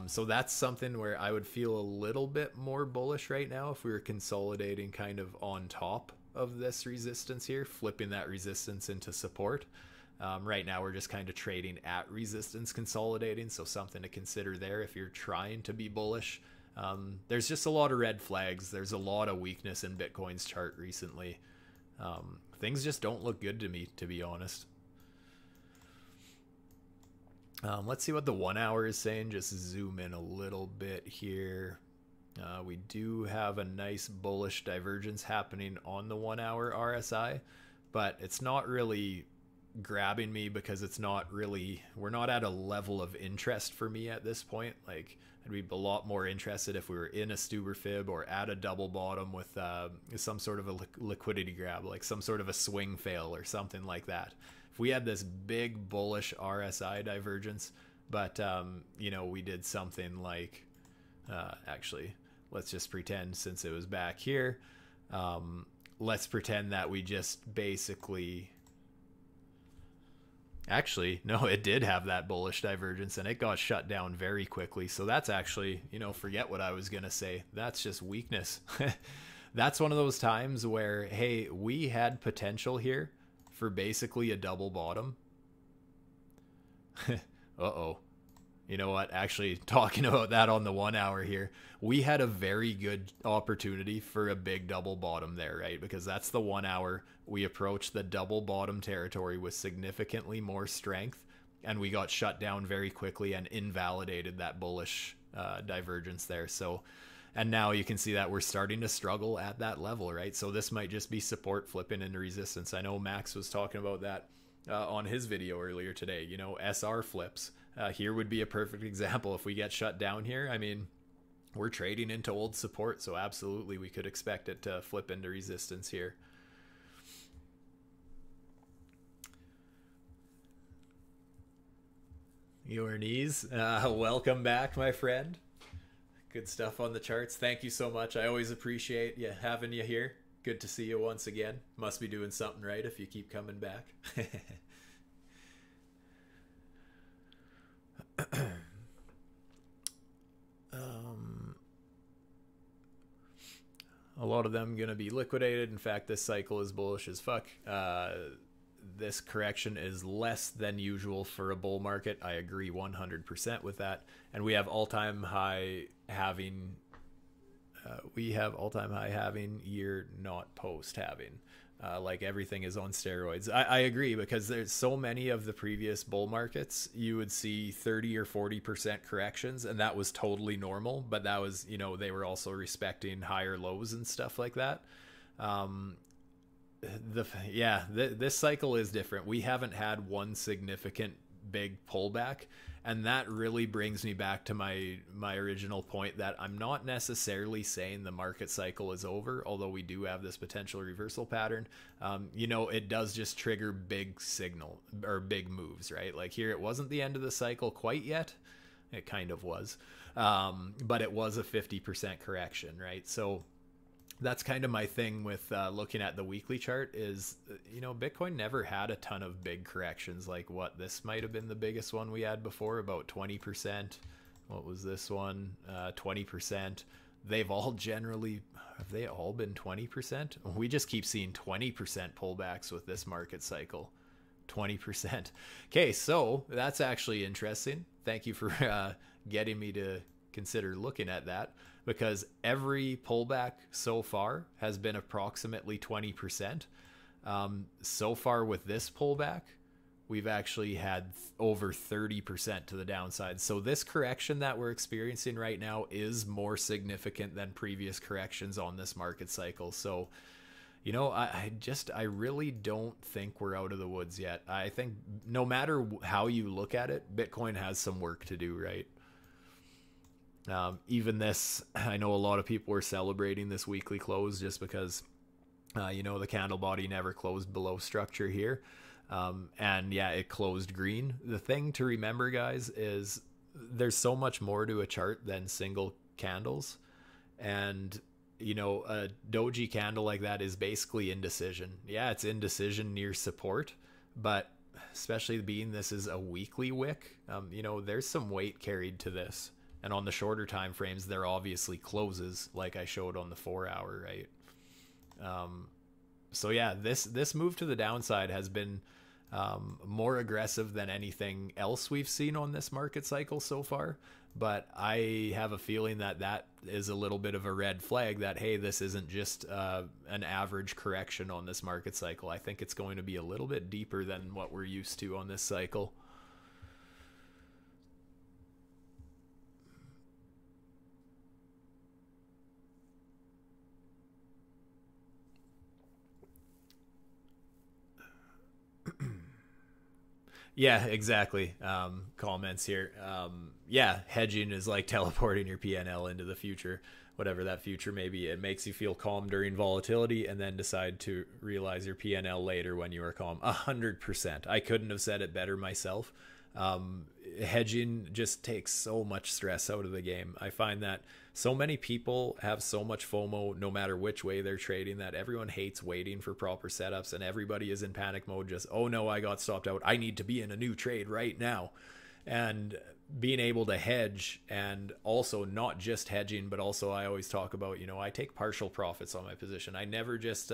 So that's something where I would feel a little bit more bullish right now if we were consolidating kind of on top of this resistance here, flipping that resistance into support. Right now we're just kind of trading at resistance, consolidating. So something to consider there if you're trying to be bullish. There's just a lot of red flags. There's a lot of weakness in Bitcoin's chart recently. Things just don't look good to me, to be honest. Let's see what the 1 hour is saying. Just zoom in a little bit here. We do have a nice bullish divergence happening on the 1 hour RSI, but it's not really grabbing me because it's not really, we're not at a level of interest for me at this point. Like, I'd be a lot more interested if we were in a Stuber fib or at a double bottom with some sort of a liquidity grab, like some sort of a swing fail or something like that. If we had this big bullish RSI divergence, but we did something like actually, let's just pretend, since it was back here, let's pretend that we just basically, actually, no, it did have that bullish divergence and it got shut down very quickly. So that's actually, forget what I was going to say. That's just weakness. That's one of those times where, hey, we had potential here for basically a double bottom. Uh-oh. You know what? Actually, talking about that on the 1 hour here, we had a very good opportunity for a big double bottom there, right? Because that's the 1 hour. We approached the double bottom territory with significantly more strength, and we got shut down very quickly and invalidated that bullish divergence there. So, and now you can see that we're starting to struggle at that level, right? So this might just be support flipping into resistance. I know Max was talking about that on his video earlier today. SR flips. Here would be a perfect example. If we get shut down here, I mean, we're trading into old support, so absolutely we could expect it to flip into resistance here. Your knees. Welcome back, my friend. Good stuff on the charts. Thank you so much. I always appreciate having you here. Good to see you once again. Must be doing something right if you keep coming back. A lot of them going to be liquidated. In fact, this cycle is bullish as fuck. This correction is less than usual for a bull market. I agree 100% with that. And we have all-time high having year, not post having. Like everything is on steroids. I agree, because there's so many of the previous bull markets, you would see 30 or 40% corrections, and that was totally normal. But that was, they were also respecting higher lows and stuff like that. This cycle is different. We haven't had one significant big pullback. And that really brings me back to my original point that I'm not necessarily saying the market cycle is over, although we do have this potential reversal pattern. It does just trigger big signal or big moves, right? Like here, it wasn't the end of the cycle quite yet. It kind of was, but it was a 50% correction, right? So that's kind of my thing with looking at the weekly chart is, Bitcoin never had a ton of big corrections. Like this might have been the biggest one we had before, about 20%. What was this one? 20%. Have they all been 20%? We just keep seeing 20% pullbacks with this market cycle. 20%. Okay, so that's actually interesting. Thank you for getting me to consider looking at that, because every pullback so far has been approximately 20%. So far with this pullback, we've actually had over 30% to the downside. So this correction that we're experiencing right now is more significant than previous corrections on this market cycle. So, I really don't think we're out of the woods yet. I think no matter how you look at it, Bitcoin has some work to do, right? Even this, I know a lot of people were celebrating this weekly close just because, the candle body never closed below structure here. And yeah, it closed green. The thing to remember, guys, is there's so much more to a chart than single candles. And, a doji candle like that is basically indecision. Yeah, it's indecision near support, but especially being this is a weekly wick, there's some weight carried to this. And on the shorter time frames, there obviously closes, like I showed on the 4 hour, right? So yeah, this move to the downside has been more aggressive than anything else we've seen on this market cycle so far. But I have a feeling that is a little bit of a red flag that, hey, this isn't just an average correction on this market cycle. I think it's going to be a little bit deeper than what we're used to on this cycle. Yeah, exactly. Comments here. Yeah, hedging is like teleporting your PNL into the future, whatever that future may be. It makes you feel calm during volatility and then decide to realize your PNL later when you are calm. 100%. I couldn't have said it better myself. Hedging just takes so much stress out of the game. I find that so many people have so much FOMO no matter which way they're trading that everyone hates waiting for proper setups, and everybody is in panic mode. Just, oh no, I got stopped out. I need to be in a new trade right now. And being able to hedge, and also not just hedging, but also I always talk about, I take partial profits on my position. I never just,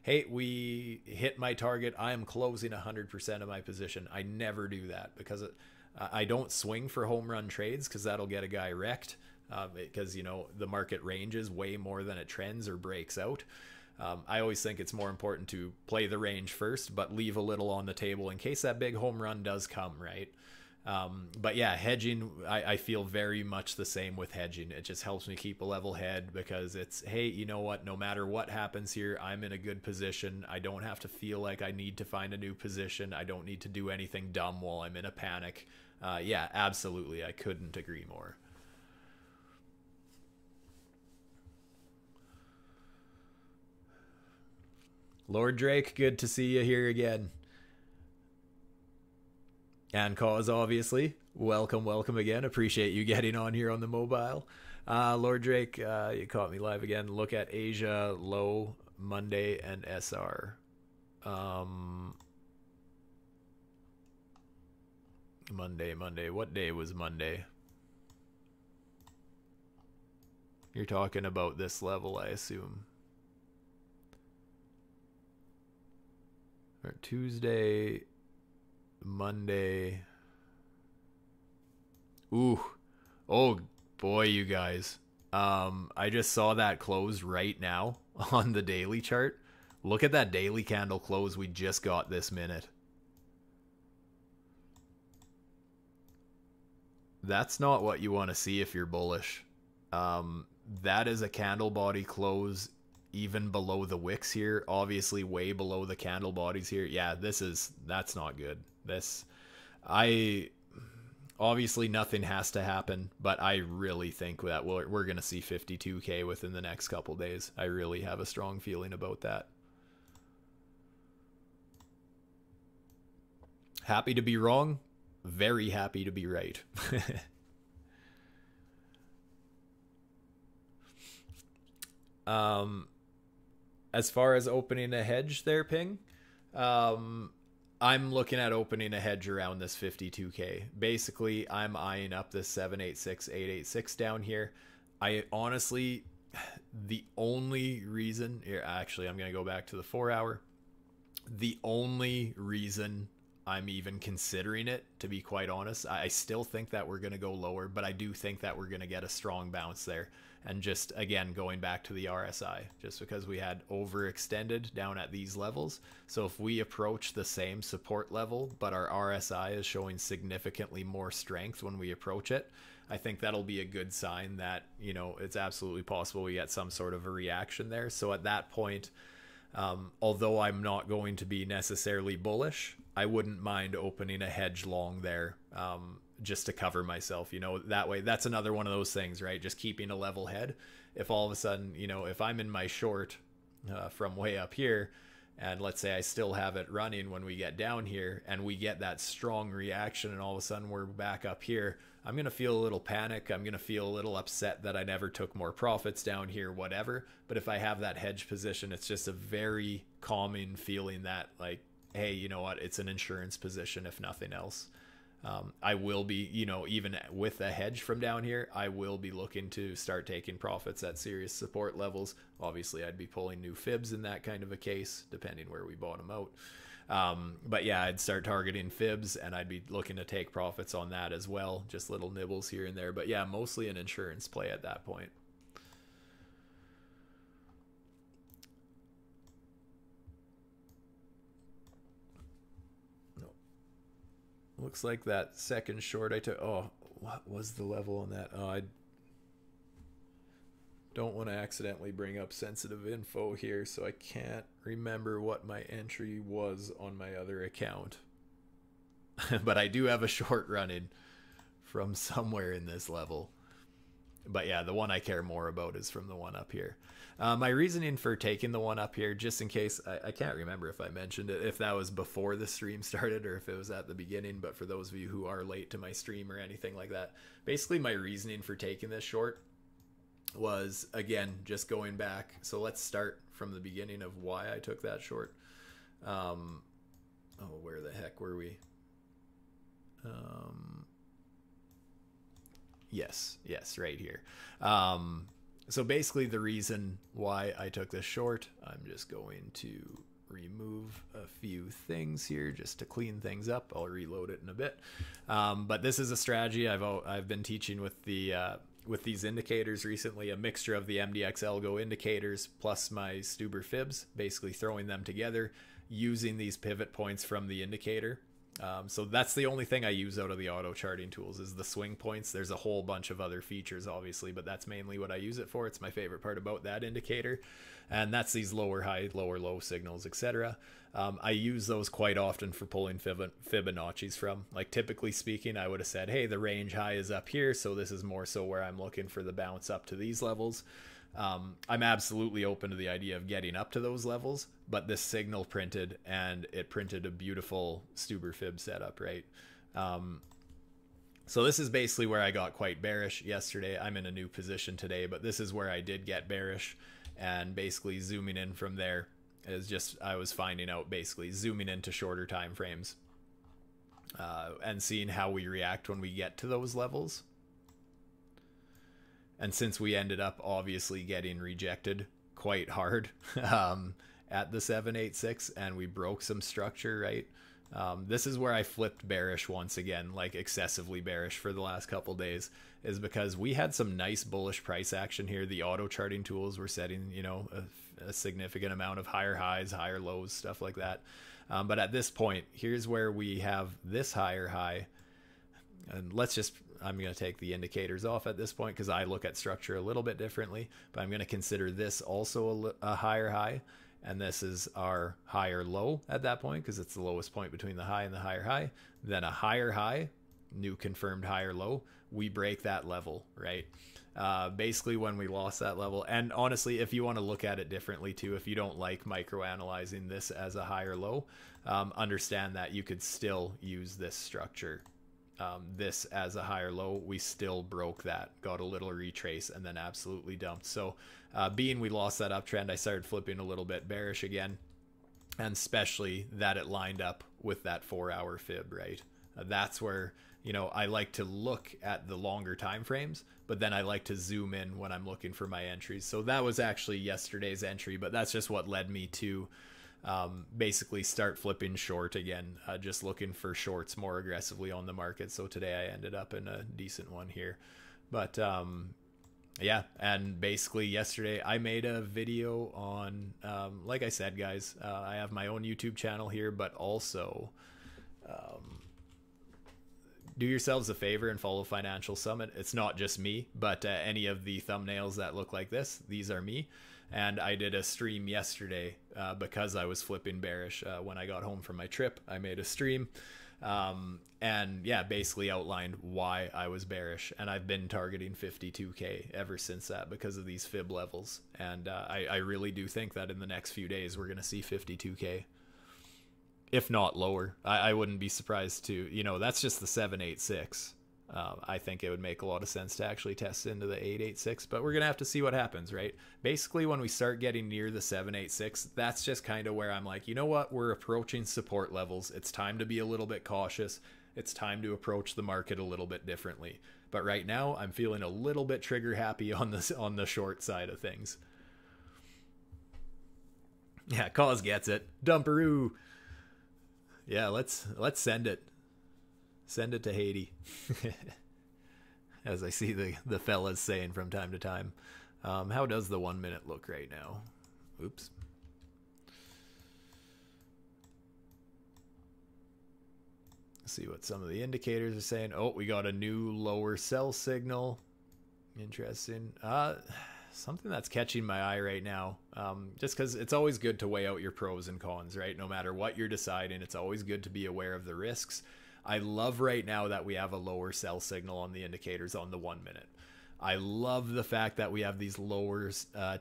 hey, we hit my target, I am closing 100% of my position. I never do that because I don't swing for home run trades, because that'll get a guy wrecked, because, the market ranges way more than it trends or breaks out. I always think it's more important to play the range first, but leave a little on the table in case that big home run does come, right? But yeah, hedging, I feel very much the same with hedging. It just helps me keep a level head, because it's, hey, you know what, no matter what happens here, I'm in a good position. I don't have to feel like I need to find a new position. I don't need to do anything dumb while I'm in a panic. Yeah, absolutely. I couldn't agree more. Lord Drake, good to see you here again. And Cause, obviously. Welcome again. Appreciate you getting on here on the mobile. Lord Drake, you caught me live again. Look at Asia, low, Monday, and SR. Monday. What day was Monday? You're talking about this level, I assume. Or Tuesday, Monday. Ooh. Oh boy, you guys. I just saw that close right now on the daily chart. Look at that daily candle close we just got this minute. That's not what you want to see if you're bullish. That is a candle body close even below the wicks here, obviously way below the candle bodies here. Yeah, that's not good. I obviously nothing has to happen, but I really think that we're going to see 52K within the next couple days. I really have a strong feeling about that. Happy to be wrong, very happy to be right. um as far as opening a hedge there, Ping, um I'm looking at opening a hedge around this 52K. Basically, I'm eyeing up this 786, 886 down here. I honestly, the only reason here, actually, I'm going to go back to the 4 hour. The only reason I'm even considering it, to be quite honest, I still think that we're going to go lower, but I do think that we're going to get a strong bounce there. And just, again, going back to the RSI, just because we had overextended down at these levels. So if we approach the same support level, but our RSI is showing significantly more strength when we approach it, I think that'll be a good sign that, you know, it's absolutely possible we get some sort of a reaction there. So at that point, although I'm not going to be necessarily bullish, I wouldn't mind opening a hedge long there, just to cover myself, you know, that way. That's another one of those things, right? Just keeping a level head. If all of a sudden, you know, if I'm in my short from way up here, and let's say I still have it running when we get down here and we get that strong reaction and all of a sudden we're back up here, I'm going to feel a little panic. I'm going to feel a little upset that I never took more profits down here, whatever. But if I have that hedge position, it's just a very calming feeling that, like, hey, you know what? It's an insurance position, if nothing else. I will be, you know, even with a hedge from down here, I will be looking to start taking profits at serious support levels. Obviously, I'd be pulling new fibs in that kind of a case, depending where we bottom out. But yeah, I'd start targeting fibs and I'd be looking to take profits on that as well. Just little nibbles here and there. But yeah, mostly an insurance play at that point. Looks like that second short I took. Oh, what was the level on that? Oh, I don't want to accidentally bring up sensitive info here, so I can't remember what my entry was on my other account. But I do have a short running from somewhere in this level. But yeah, the one I care more about is from the one up here. My reasoning for taking the one up here, just in case, I can't remember if I mentioned it, if that was before the stream started or if it was at the beginning, but for those of you who are late to my stream or anything like that, basically my reasoning for taking this short was, again, just going back. So let's start from the beginning of why I took that short. Oh, where the heck were we? Yes, right here. So basically the reason why I took this short, I'm just going to remove a few things here just to clean things up. I'll reload it in a bit. But this is a strategy I've been teaching with these indicators recently, a mixture of the MDX Algo indicators plus my Stuber Fibs, basically throwing them together using these pivot points from the indicator. So that's the only thing I use out of the auto charting tools is the swing points. There's a whole bunch of other features, obviously, but that's mainly what I use it for. It's my favorite part about that indicator. And that's these lower high, lower low signals, etc. I use those quite often for pulling Fibonacci's from. Like, typically speaking, I would have said, hey, the range high is up here, so this is more so where I'm looking for the bounce up to these levels. I'm absolutely open to the idea of getting up to those levels, but this signal printed, and it printed a beautiful Stuber Fib setup, right? So this is basically where I got quite bearish yesterday. I'm in a new position today, but this is where I did get bearish, and basically zooming in from there is just, I was finding out, basically zooming into shorter time frames and seeing how we react when we get to those levels. And since we ended up obviously getting rejected quite hard at the 786 and we broke some structure, right? This is where I flipped bearish once again, like excessively bearish for the last couple days, is because we had some nice bullish price action here. The auto charting tools were setting, you know, a significant amount of higher highs, higher lows, stuff like that. But at this point, here's where we have this higher high. And I'm going to take the indicators off at this point because I look at structure a little bit differently, but I'm going to consider this also a higher high. and this is our higher low at that point because it's the lowest point between the high and the higher high, then a higher high, new confirmed higher low, we break that level, right? Basically when we lost that level. And honestly, if you want to look at it differently too, if you don't like micro analyzing this as a higher low, understand that you could still use this structure. This as a higher low, we still broke that, got a little retrace, and then absolutely dumped. So being we lost that uptrend, I started flipping a little bit bearish again, and especially that it lined up with that 4-hour fib, right? That's where, you know, I like to look at the longer time frames, but then I like to zoom in when I'm looking for my entries. So that was actually yesterday's entry, but that's just what led me to basically start flipping short again, just looking for shorts more aggressively on the market. So today I ended up in a decent one here, but yeah. And basically yesterday I made a video on like I said, guys, I have my own YouTube channel here, but also do yourselves a favor and follow Financial Summit. It's not just me, but any of the thumbnails that look like this, these are me. And I did a stream yesterday because I was flipping bearish. When I got home from my trip, I made a stream and yeah, basically outlined why I was bearish. And I've been targeting 52K ever since that because of these fib levels. And I really do think that in the next few days, we're going to see 52K. If not lower. I wouldn't be surprised to, you know, that's just the 786. I think it would make a lot of sense to actually test into the 886, but we're going to have to see what happens, right? Basically, when we start getting near the 786, that's just kind of where I'm like, you know what? We're approaching support levels. It's time to be a little bit cautious. It's time to approach the market a little bit differently. But right now, I'm feeling a little bit trigger happy on the short side of things. Yeah, Cause gets it. Dumperoo. Yeah, let's send it. Send it to Haiti. As I see the fellas saying from time to time. How does the 1 minute look right now? Oops. See what some of the indicators are saying. Oh, we got a new lower sell signal. Interesting. Something that's catching my eye right now, just because it's always good to weigh out your pros and cons, right? No matter what you're deciding, it's always good to be aware of the risks. I love right now that we have a lower sell signal on the indicators on the 1 minute. I love the fact that we have these lower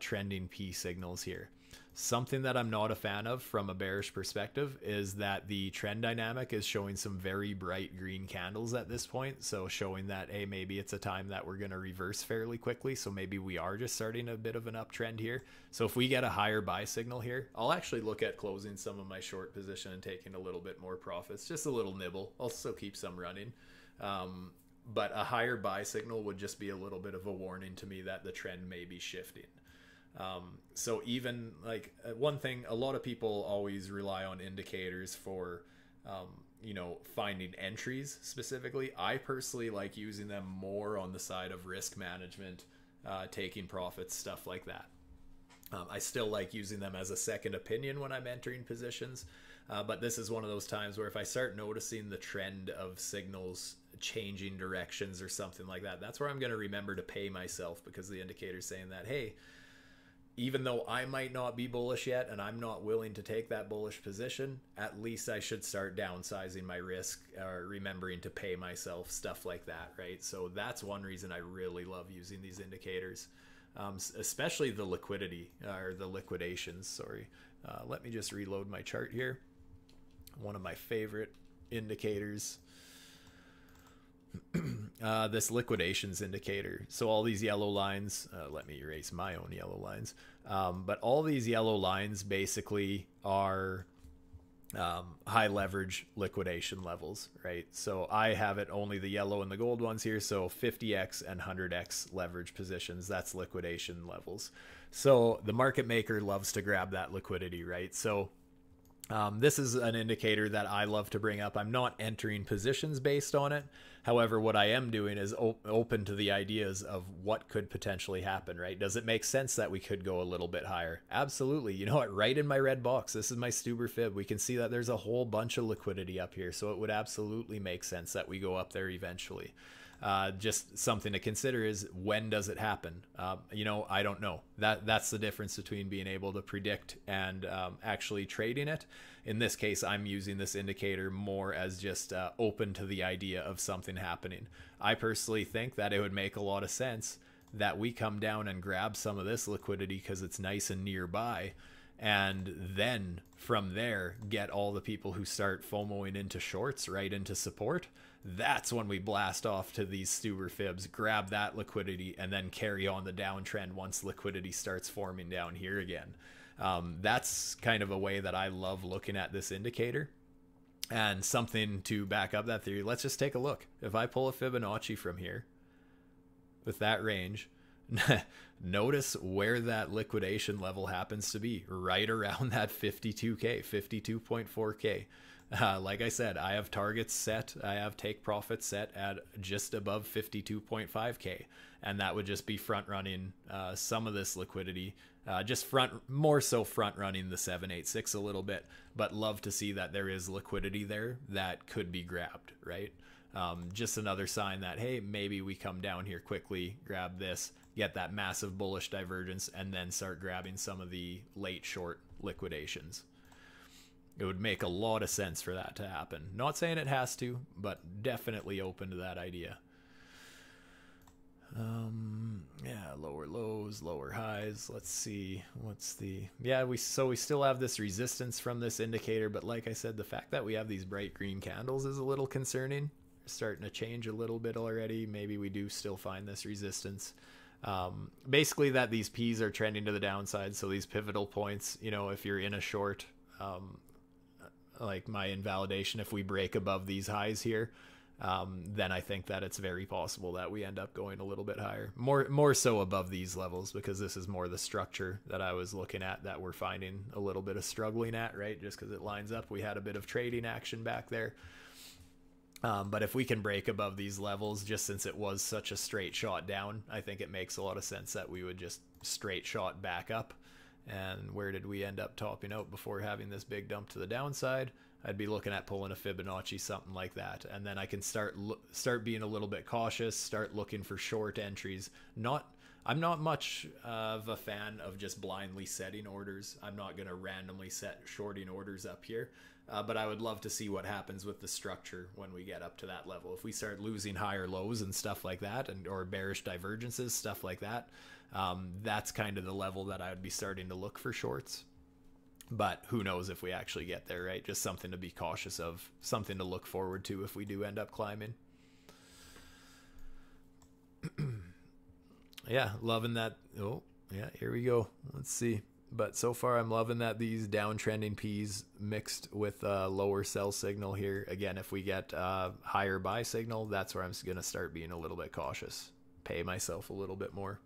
trending P signals here. Something that I'm not a fan of from a bearish perspective is that the trend dynamic is showing some very bright green candles at this point. So showing that, hey, maybe it's a time that we're going to reverse fairly quickly. So maybe we are just starting a bit of an uptrend here. So if we get a higher buy signal here, I'll actually look at closing some of my short position and taking a little bit more profits, just a little nibble. I'll still keep some running. But a higher buy signal would just be a little bit of a warning to me that the trend may be shifting. So even like one thing, a lot of people always rely on indicators for, you know, finding entries specifically. I personally like using them more on the side of risk management, taking profits, stuff like that. I still like using them as a second opinion when I'm entering positions. But this is one of those times where if I start noticing the trend of signals changing directions or something like that, that's where I'm going to remember to pay myself, because the indicator's saying that, hey, even though I might not be bullish yet and I'm not willing to take that bullish position, at least I should start downsizing my risk or remembering to pay myself, stuff like that, right? So that's one reason I really love using these indicators, especially the liquidity or the liquidations, sorry. Let me just reload my chart here. One of my favorite indicators. This liquidations indicator. So all these yellow lines, let me erase my own yellow lines. But all these yellow lines basically are high leverage liquidation levels, right? So I have it only the yellow and the gold ones here. So 50x and 100x leverage positions, that's liquidation levels. So the market maker loves to grab that liquidity, right? So this is an indicator that I love to bring up. I'm not entering positions based on it. However, what I am doing is open to the ideas of what could potentially happen, right? Does it make sense that we could go a little bit higher? Absolutely. You know what? Right in my red box, this is my Stuber fib. We can see that there's a whole bunch of liquidity up here. So it would absolutely make sense that we go up there eventually. Just something to consider is, when does it happen? I don't know. That's the difference between being able to predict and actually trading it. In this case, I'm using this indicator more as just open to the idea of something happening. I personally think that it would make a lot of sense that we come down and grab some of this liquidity because it's nice and nearby, and then from there get all the people who start FOMOing into shorts right into support. That's when we blast off to these Stuber fibs, grab that liquidity, and then carry on the downtrend once liquidity starts forming down here again. That's kind of a way that I love looking at this indicator. And something to back up that theory, let's just take a look. If I pull a Fibonacci from here with that range, notice where that liquidation level happens to be, right around that 52K, 52.4K. Like I said, I have targets set. I have take profits set at just above 52.5K. And that would just be front running some of this liquidity, more so front running the 786 a little bit, but love to see that there is liquidity there that could be grabbed, right? Just another sign that, hey, maybe we come down here quickly, grab this, get that massive bullish divergence, and then start grabbing some of the late short liquidations. It would make a lot of sense for that to happen. Not saying it has to, but definitely open to that idea. Yeah, lower lows, lower highs. Let's see we still have this resistance from this indicator, but like I said, the fact that we have these bright green candles is a little concerning. Starting to change a little bit already. Maybe we do still find this resistance. Basically that these P's are trending to the downside, so these pivotal points, if you're in a short, like my invalidation, if we break above these highs here, then I think that it's very possible that we end up going a little bit higher, more so above these levels, because this is more the structure that I was looking at that we're finding a little bit of struggling at, right? Just because it lines up. We had a bit of trading action back there. But if we can break above these levels, just since it was such a straight shot down, I think it makes a lot of sense that we would just straight shot back up. And where did we end up topping out before having this big dump to the downside? I'd be looking at pulling a Fibonacci, something like that. And then I can start being a little bit cautious, start looking for short entries. I'm not much of a fan of just blindly setting orders. I'm not going to randomly set shorting orders up here. But I would love to see what happens with the structure when we get up to that level. If we start losing higher lows and stuff like that, or bearish divergences, stuff like that, that's kind of the level that I would be starting to look for shorts. But who knows if we actually get there, right? Just something to be cautious of, something to look forward to if we do end up climbing. Yeah, loving that. Oh, yeah, here we go. Let's see. But so far, I'm loving that these downtrending P's mixed with a lower sell signal here. Again, if we get a higher buy signal, that's where I'm going to start being a little bit cautious. Pay myself a little bit more.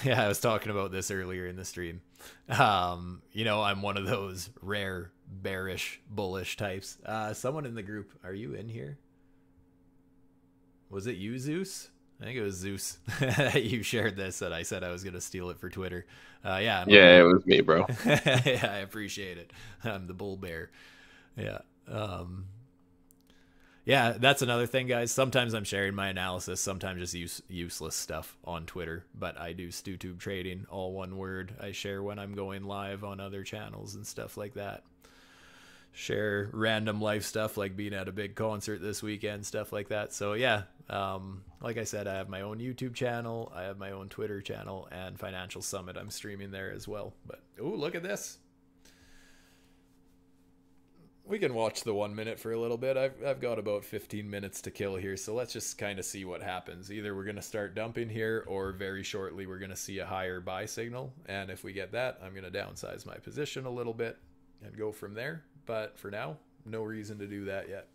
Yeah, I was talking about this earlier in the stream. I'm one of those rare bearish bullish types. Someone in the group, are you in here? Was it you, Zeus? I think it was Zeus. You shared this and I said I was going to steal it for Twitter. Yeah, it was me, bro. Yeah, I appreciate it. I'm the bull bear. Yeah. Yeah, that's another thing, guys. Sometimes I'm sharing my analysis, sometimes just useless stuff on Twitter, but I do StuTube trading, all one word. I share when I'm going live on other channels and stuff like that. Share random life stuff like being at a big concert this weekend, stuff like that. So yeah, like I said, I have my own YouTube channel, I have my own Twitter channel, and Financial Summit. I'm streaming there as well. But oh, look at this. We can watch the 1 minute for a little bit. I've got about 15 minutes to kill here, so let's just kind of see what happens. Either we're going to start dumping here, or very shortly we're going to see a higher buy signal. And if we get that, I'm going to downsize my position a little bit and go from there. But for now, no reason to do that yet.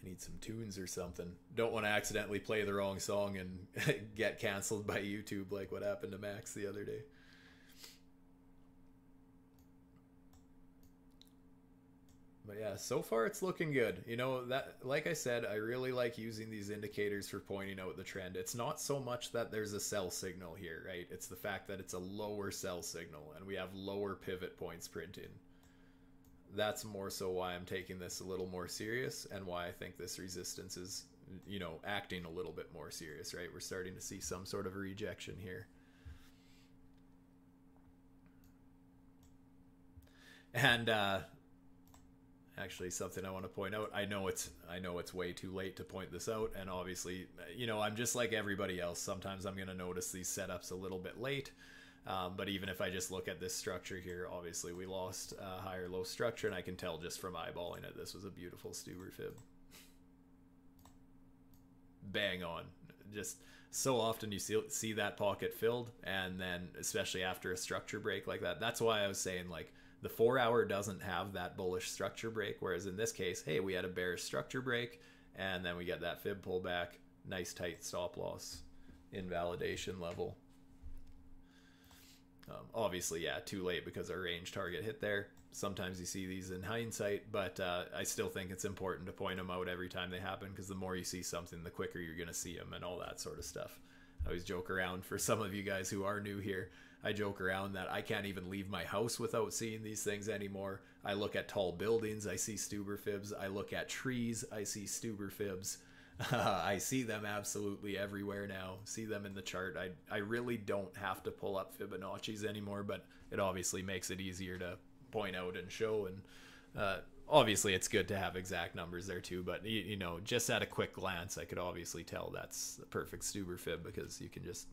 Need some tunes or something. Don't want to accidentally play the wrong song and get canceled by YouTube like what happened to Max the other day. But yeah, so far it's looking good. You know, that, like I said, I really like using these indicators for pointing out the trend. It's not so much that there's a sell signal here, right? It's the fact that it's a lower sell signal and we have lower pivot points printed. That's more so why I'm taking this a little more serious, and why I think this resistance is, you know, acting a little bit more serious, right? We're starting to see some sort of a rejection here. And actually, something I want to point out, I know it's way too late to point this out, and obviously, you know, I'm just like everybody else. Sometimes I'm going to notice these setups a little bit late. But even if I just look at this structure here, obviously we lost higher low structure, and I can tell just from eyeballing it, this was a beautiful Stuber fib. Bang on. Just so often you see that pocket filled, and then especially after a structure break like that. That's why I was saying, like, the 4 hour doesn't have that bullish structure break, whereas in this case, hey, we had a bearish structure break, and then we get that fib pullback, nice tight stop loss invalidation level. Obviously, yeah, too late because our range target hit there. Sometimes you see these in hindsight, but I still think it's important to point them out every time they happen, because the more you see something, the quicker you're going to see them and all that sort of stuff. I always joke around, for some of you guys who are new here, I joke around that I can't even leave my house without seeing these things anymore. I look at tall buildings, I see Stuber fibs. I look at trees, I see Stuber fibs. I see them absolutely everywhere now. See them in the chart. I really don't have to pull up Fibonacci's anymore, but it obviously makes it easier to point out and show. And obviously it's good to have exact numbers there too, but you know, just at a quick glance, I could obviously tell that's the perfect Stuber fib, because you can just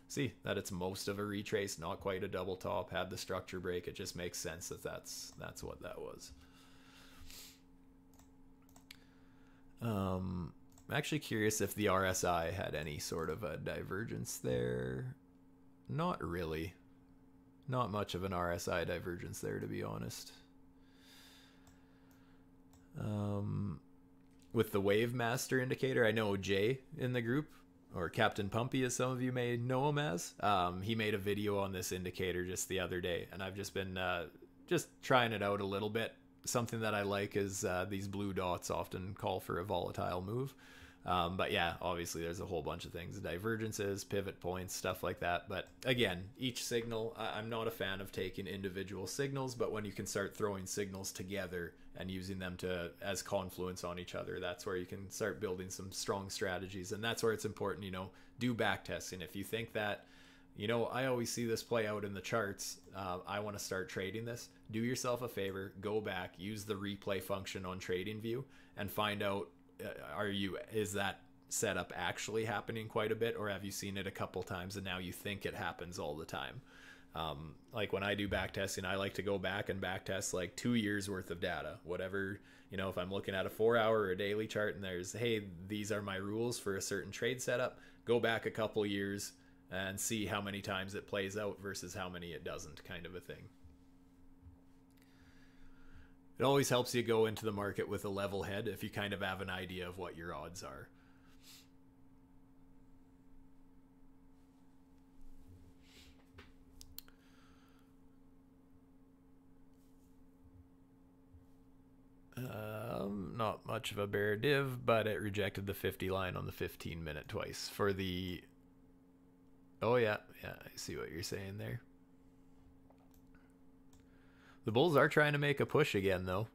see that it's most of a retrace, not quite a double top, had the structure break. It just makes sense that that's what that was. I'm actually curious if the RSI had any sort of a divergence there. Not really. Not much of an RSI divergence there, to be honest. With the Wave Master indicator, I know Jay in the group, or Captain Pumpy as some of you may know him as, he made a video on this indicator just the other day, and I've just been just trying it out a little bit. Something that I like is these blue dots often call for a volatile move. But yeah, obviously there's a whole bunch of things, divergences, pivot points, stuff like that. But again, each signal, I'm not a fan of taking individual signals, but when you can start throwing signals together and using them as confluence on each other, that's where you can start building some strong strategies. And that's where it's important, you know, do back testing. If you think that, you know, I always see this play out in the charts, I want to start trading this, do yourself a favor, go back, use the replay function on TradingView and find out, is that setup actually happening quite a bit, or have you seen it a couple times and now you think it happens all the time? Like when I do back testing, I like to go back and back test like 2 years worth of data, whatever, you know, if I'm looking at a 4 hour or a daily chart and there's, hey, these are my rules for a certain trade setup, go back a couple years and see how many times it plays out versus how many it doesn't, kind of a thing. It always helps you go into the market with a level head if you kind of have an idea of what your odds are. Not much of a bear div, but it rejected the 50 line on the 15-minute twice for the... Oh yeah, I see what you're saying there. The Bulls are trying to make a push again, though.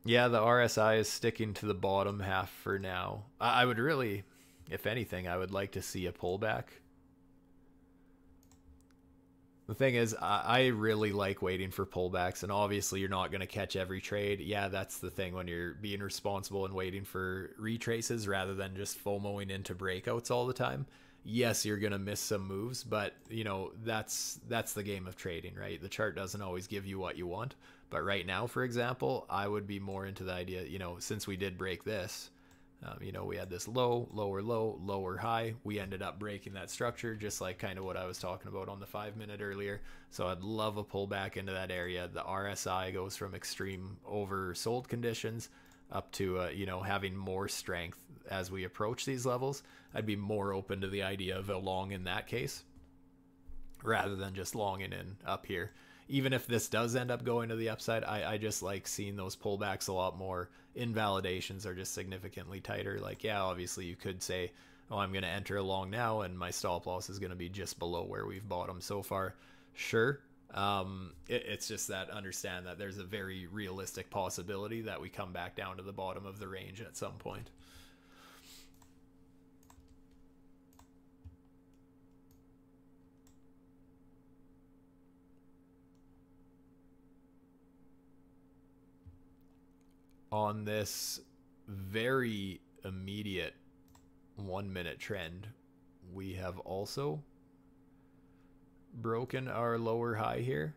Yeah, the RSI is sticking to the bottom half for now. I would really, if anything, I would like to see a pullback. The thing is, I really like waiting for pullbacks, and obviously you're not going to catch every trade. Yeah, that's the thing when you're being responsible and waiting for retraces rather than just FOMOing into breakouts all the time. Yes, you're going to miss some moves, but you know, that's the game of trading, right? The chart doesn't always give you what you want. But right now, for example, I would be more into the idea, you know, since we did break this, you know, we had this low, lower low, lower high. We ended up breaking that structure, just like kind of what I was talking about on the 5-minute earlier. So I'd love a pullback into that area. The RSI goes from extreme oversold conditions up to, you know, having more strength as we approach these levels. I'd be more open to the idea of a long in that case. rather than just longing in up here. Even if this does end up going to the upside, I just like seeing those pullbacks a lot more. Invalidations are just significantly tighter. Like, yeah, obviously you could say, oh, I'm going to enter a long now and my stop loss is going to be just below where we've bottomed so far. Sure. It's just that understand that there's a very realistic possibility that we come back down to the bottom of the range at some point. On this very immediate 1 minute trend, we have also broken our lower high here.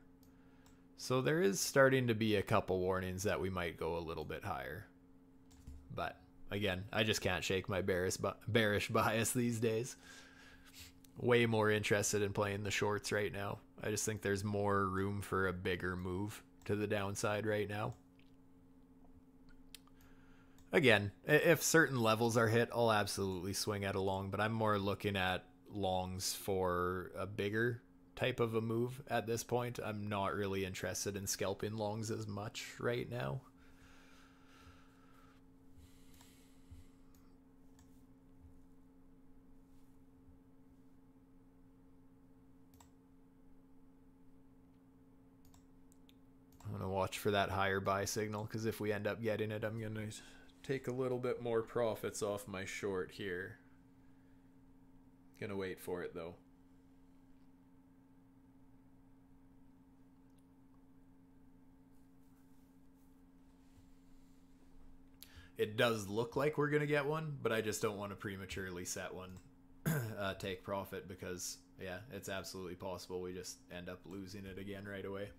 So there is starting to be a couple warnings that we might go a little bit higher. But again, I just can't shake my bearish bias these days. Way more interested in playing the shorts right now. I just think there's more room for a bigger move to the downside right now. Again, if certain levels are hit, I'll absolutely swing at a long, but I'm more looking at longs for a bigger type of a move at this point. I'm not really interested in scalping longs as much right now. I'm going to watch for that higher buy signal, because if we end up getting it, I'm going to take a little bit more profits off my short here. Gonna wait for it though. It does look like we're gonna get one, but I just don't want to prematurely set one, take profit, because yeah, it's absolutely possible we just end up losing it again right away.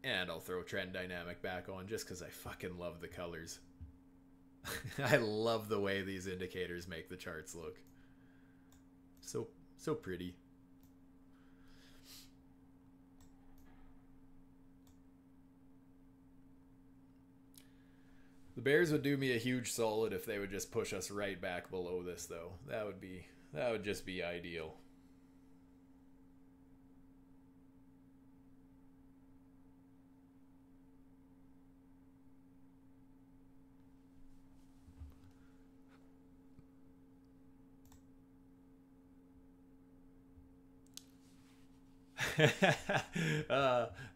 And I'll throw trend dynamic back on just because I fucking love the colors. I love the way these indicators make the charts look. So pretty. The bears would do me a huge solid if they would just push us right back below this though. That would just be ideal.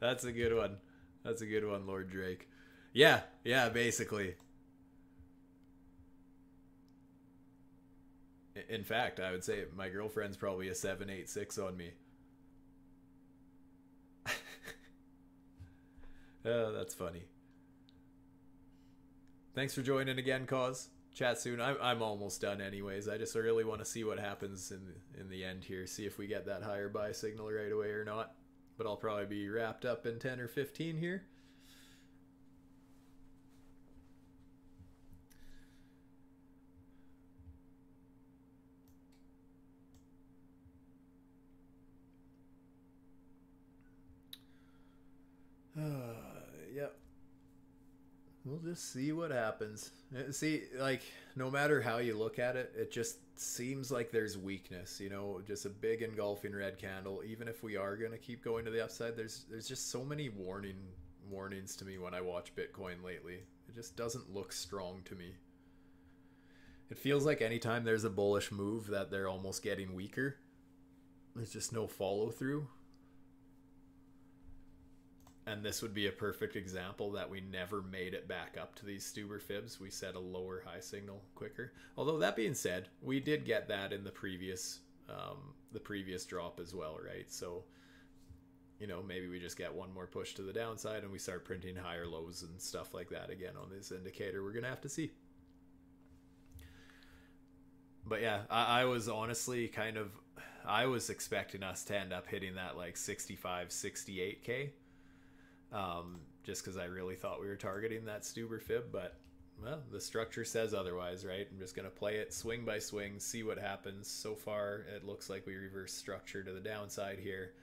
That's a good one. That's a good one, Lord Drake. Yeah, basically. In fact, I would say my girlfriend's probably a 786 on me. Oh, that's funny. Thanks for joining again, Cause. Chat soon. I'm almost done anyways. I just really want to see what happens in the end here. See if we get that higher buy signal right away or not. But I'll probably be wrapped up in 10 or 15 here. Yep. We'll just see what happens. See, like, no matter how you look at it, it just seems like there's weakness, you know, just a big engulfing red candle. Even if we are going to keep going to the upside, there's just so many warnings to me when I watch Bitcoin lately. It just doesn't look strong to me. It feels like anytime there's a bullish move that they're almost getting weaker. There's just no follow through. And this would be a perfect example that we never made it back up to these Stuber fibs. We set a lower high signal quicker. Although that being said, we did get that in the previous drop as well, right? So, you know, maybe we just get one more push to the downside and we start printing higher lows and stuff like that again on this indicator. We're going to have to see. But yeah, I was honestly I was expecting us to end up hitting that like 65, 68K. Just because I really thought we were targeting that Stuber fib, but well, the structure says otherwise, right? I'm just going to play it swing by swing, see what happens. So far, it looks like we reverse structure to the downside here,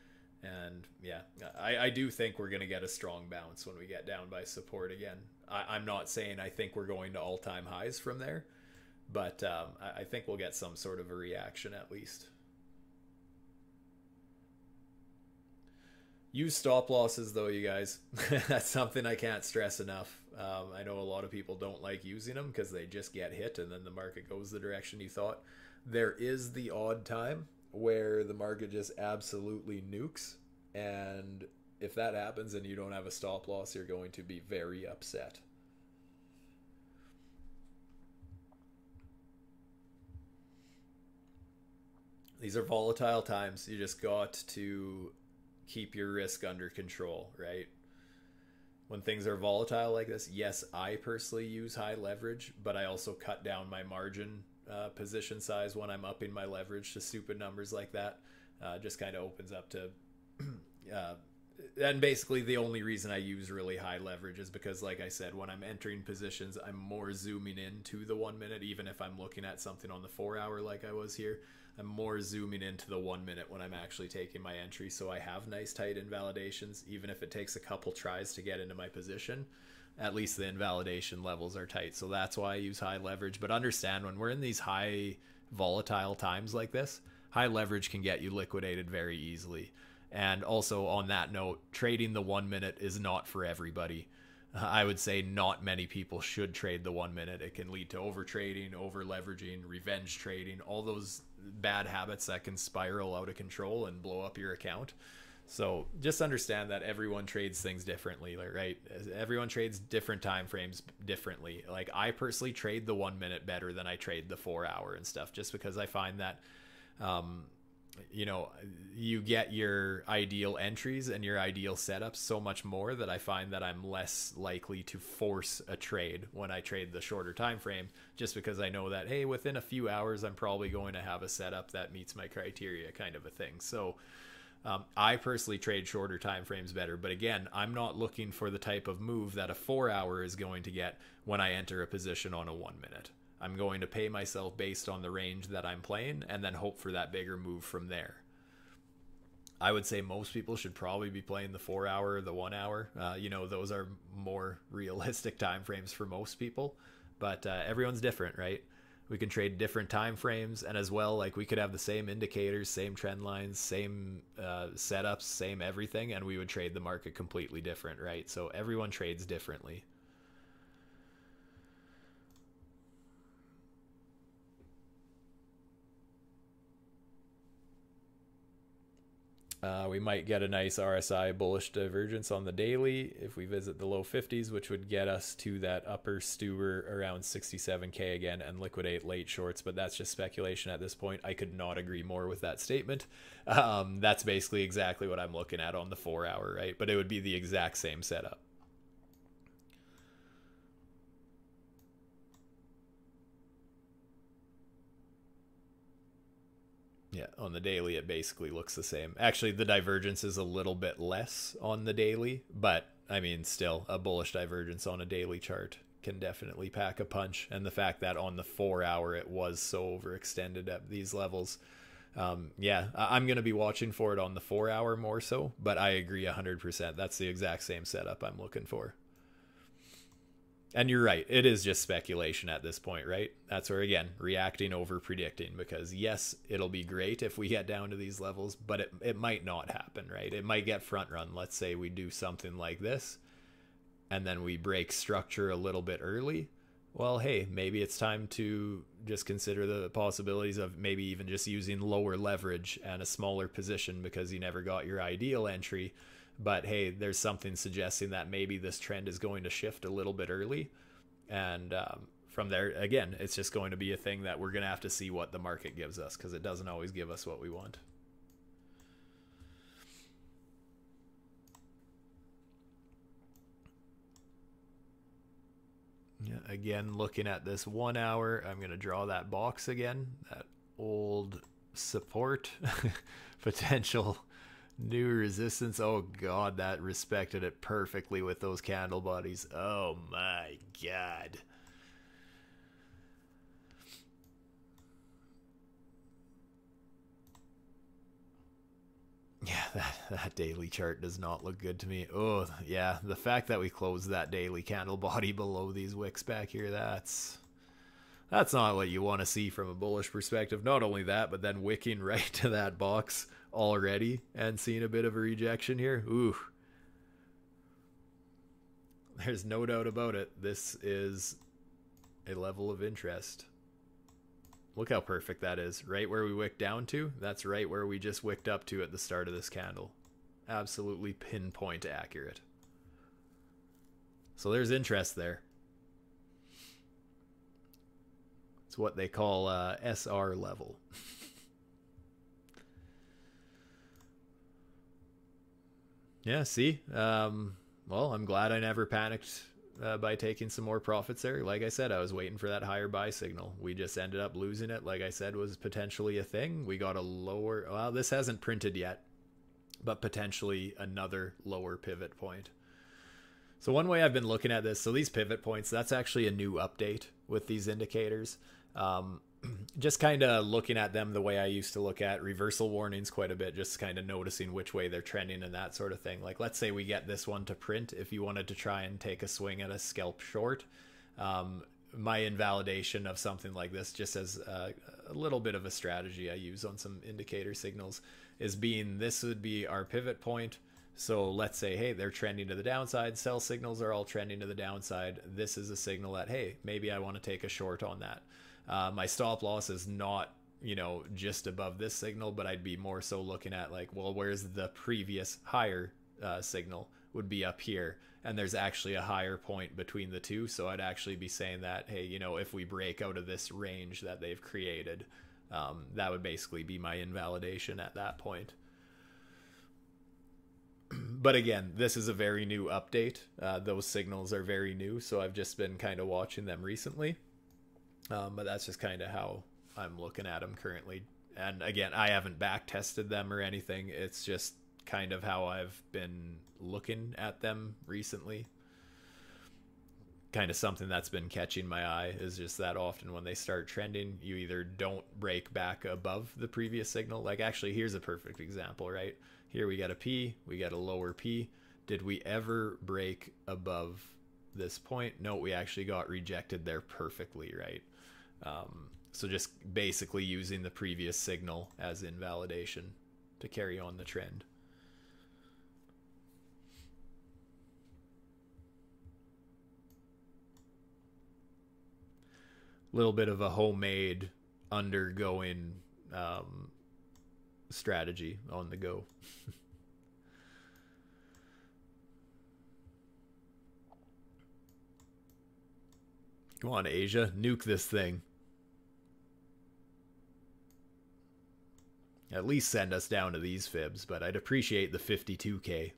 And yeah, I do think we're going to get a strong bounce when we get down by support again. I'm not saying I think we're going to all-time highs from there, but I think we'll get some sort of a reaction at least. Use stop losses though, you guys. That's something I can't stress enough. I know a lot of people don't like using them because they just get hit and then the market goes the direction you thought. There is the odd time where the market just absolutely nukes, and if that happens and you don't have a stop loss, you're going to be very upset. These are volatile times. You just got to keep your risk under control, right? When things are volatile like this, yes, I personally use high leverage, but I also cut down my margin position size when I'm upping my leverage to stupid numbers like that. Just kind of opens up to and basically the only reason I use really high leverage is because, like I said, when I'm entering positions, I'm more zooming into the 1 minute. Even if I'm looking at something on the 4 hour like I was here, I'm more zooming into the 1 minute when I'm actually taking my entry, so I have nice tight invalidations. Even if it takes a couple tries to get into my position, at least the invalidation levels are tight. So that's why I use high leverage. But understand, when we're in these high volatile times like this, high leverage can get you liquidated very easily. And also, on that note, trading the 1 minute is not for everybody. I would say not many people should trade the 1 minute. It can lead to over trading, over leveraging, revenge trading, all those bad habits that can spiral out of control and blow up your account. So just understand that everyone trades things differently, right? Everyone trades different time frames differently. Like, I personally trade the 1 minute better than I trade the 4 hour and stuff, just because I find that you know, you get your ideal entries and your ideal setups so much more that I find that I'm less likely to force a trade when I trade the shorter time frame, just because I know that, hey, within a few hours I'm probably going to have a setup that meets my criteria, kind of a thing. So I personally trade shorter time frames better, but again, I'm not looking for the type of move that a 4 hour is going to get when I enter a position on a 1 minute. I'm going to pay myself based on the range that I'm playing and then hope for that bigger move from there. I would say most people should probably be playing the 4 hour or the 1 hour. You know, those are more realistic time frames for most people, but everyone's different, right? We can trade different time frames, and as well, like, we could have the same indicators, same trend lines, same setups, same everything, and we would trade the market completely different, right? So everyone trades differently. We might get a nice RSI bullish divergence on the daily if we visit the low 50s, which would get us to that upper Stuber around 67K again and liquidate late shorts. But that's just speculation at this point. I could not agree more with that statement. That's basically exactly what I'm looking at on the 4 hour, right? But it would be the exact same setup. Yeah, on the daily, it basically looks the same. Actually, the divergence is a little bit less on the daily, but I mean, still, a bullish divergence on a daily chart can definitely pack a punch. And the fact that on the 4 hour it was so overextended at these levels, yeah, I'm going to be watching for it on the 4 hour more so, but I agree 100%. That's the exact same setup I'm looking for. And you're right, it is just speculation at this point, right? That's where, again, reacting over predicting, because yes, it'll be great if we get down to these levels, but it might not happen, right? It might get front run. Let's say we do something like this and then we break structure a little bit early. Well, hey, maybe it's time to just consider the possibilities of maybe even just using lower leverage and a smaller position because you never got your ideal entry. But hey, there's something suggesting that maybe this trend is going to shift a little bit early. And from there, again, it's just going to be a thing that we're going to have to see what the market gives us, because it doesn't always give us what we want. Yeah, again, looking at this 1 hour, I'm going to draw that box again, that old support, potential new resistance. Oh god, that respected it perfectly with those candle bodies. Oh my god. Yeah, that daily chart does not look good to me. Oh, yeah, the fact that we closed that daily candle body below these wicks back here, that's not what you want to see from a bullish perspective. Not only that, but then wicking right to that box already and seeing a bit of a rejection here. Ooh. There's no doubt about it. This is a level of interest. Look how perfect that is. Right where we wicked down to, that's right where we just wicked up to at the start of this candle. Absolutely pinpoint accurate. So there's interest there. It's what they call SR level. Yeah, see? Well, I'm glad I never panicked by taking some more profits there. Like I said, I was waiting for that higher buy signal. We just ended up losing it. Like I said, was potentially a thing. We got a lower... Well, this hasn't printed yet, but potentially another lower pivot point. So one way I've been looking at this, so these pivot points, that's actually a new update with these indicators. Just kind of looking at them the way I used to look at reversal warnings quite a bit, just kind of noticing which way they're trending and that sort of thing. Like, let's say we get this one to print. If you wanted to try and take a swing at a scalp short, my invalidation of something like this, just as a little bit of a strategy I use on some indicator signals, is being this would be our pivot point. So let's say, hey, they're trending to the downside. Sell signals are all trending to the downside. This is a signal that, hey, maybe I want to take a short on that. My stop loss is not, just above this signal, but I'd be more so looking at like, well, where's the previous higher signal would be up here. And there's actually a higher point between the two. So I'd actually be saying that, hey, if we break out of this range that they've created, that would basically be my invalidation at that point. But again, this is a very new update. Those signals are very new. So I've just been kind of watching them recently. But that's just kind of how I'm looking at them currently. And again, I haven't back tested them or anything. It's just kind of how I've been looking at them recently. Kind of something that's been catching my eye is just that often when they start trending, you either don't break back above the previous signal. Like actually, here's a perfect example, right? Here we got a P, we got a lower P. Did we ever break above this point? No, we actually got rejected there perfectly, right? So just basically using the previous signal as invalidation to carry on the trend. Little bit of a homemade undergoing strategy on the go. Come on, Asia, nuke this thing. At least send us down to these fibs, but I'd appreciate the 52K.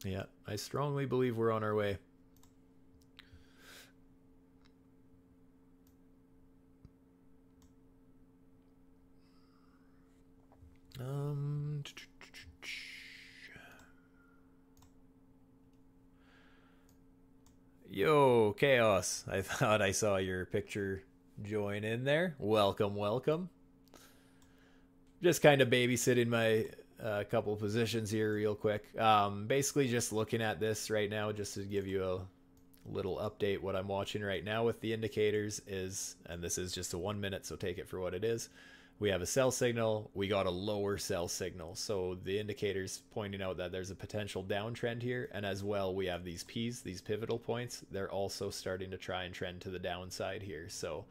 Yeah, I strongly believe we're on our way. Yo, Chaos. I thought I saw your picture join in there. Welcome, welcome. Just kind of babysitting my couple positions here real quick. Basically just looking at this right now just to give you a little update. What I'm watching right now with the indicators is, and this is just a 1 minute, so take it for what it is. We have a sell signal, we got a lower sell signal. So the indicators pointing out that there's a potential downtrend here. And as well, we have these P's, these pivotal points. They're also starting to try and trend to the downside here. So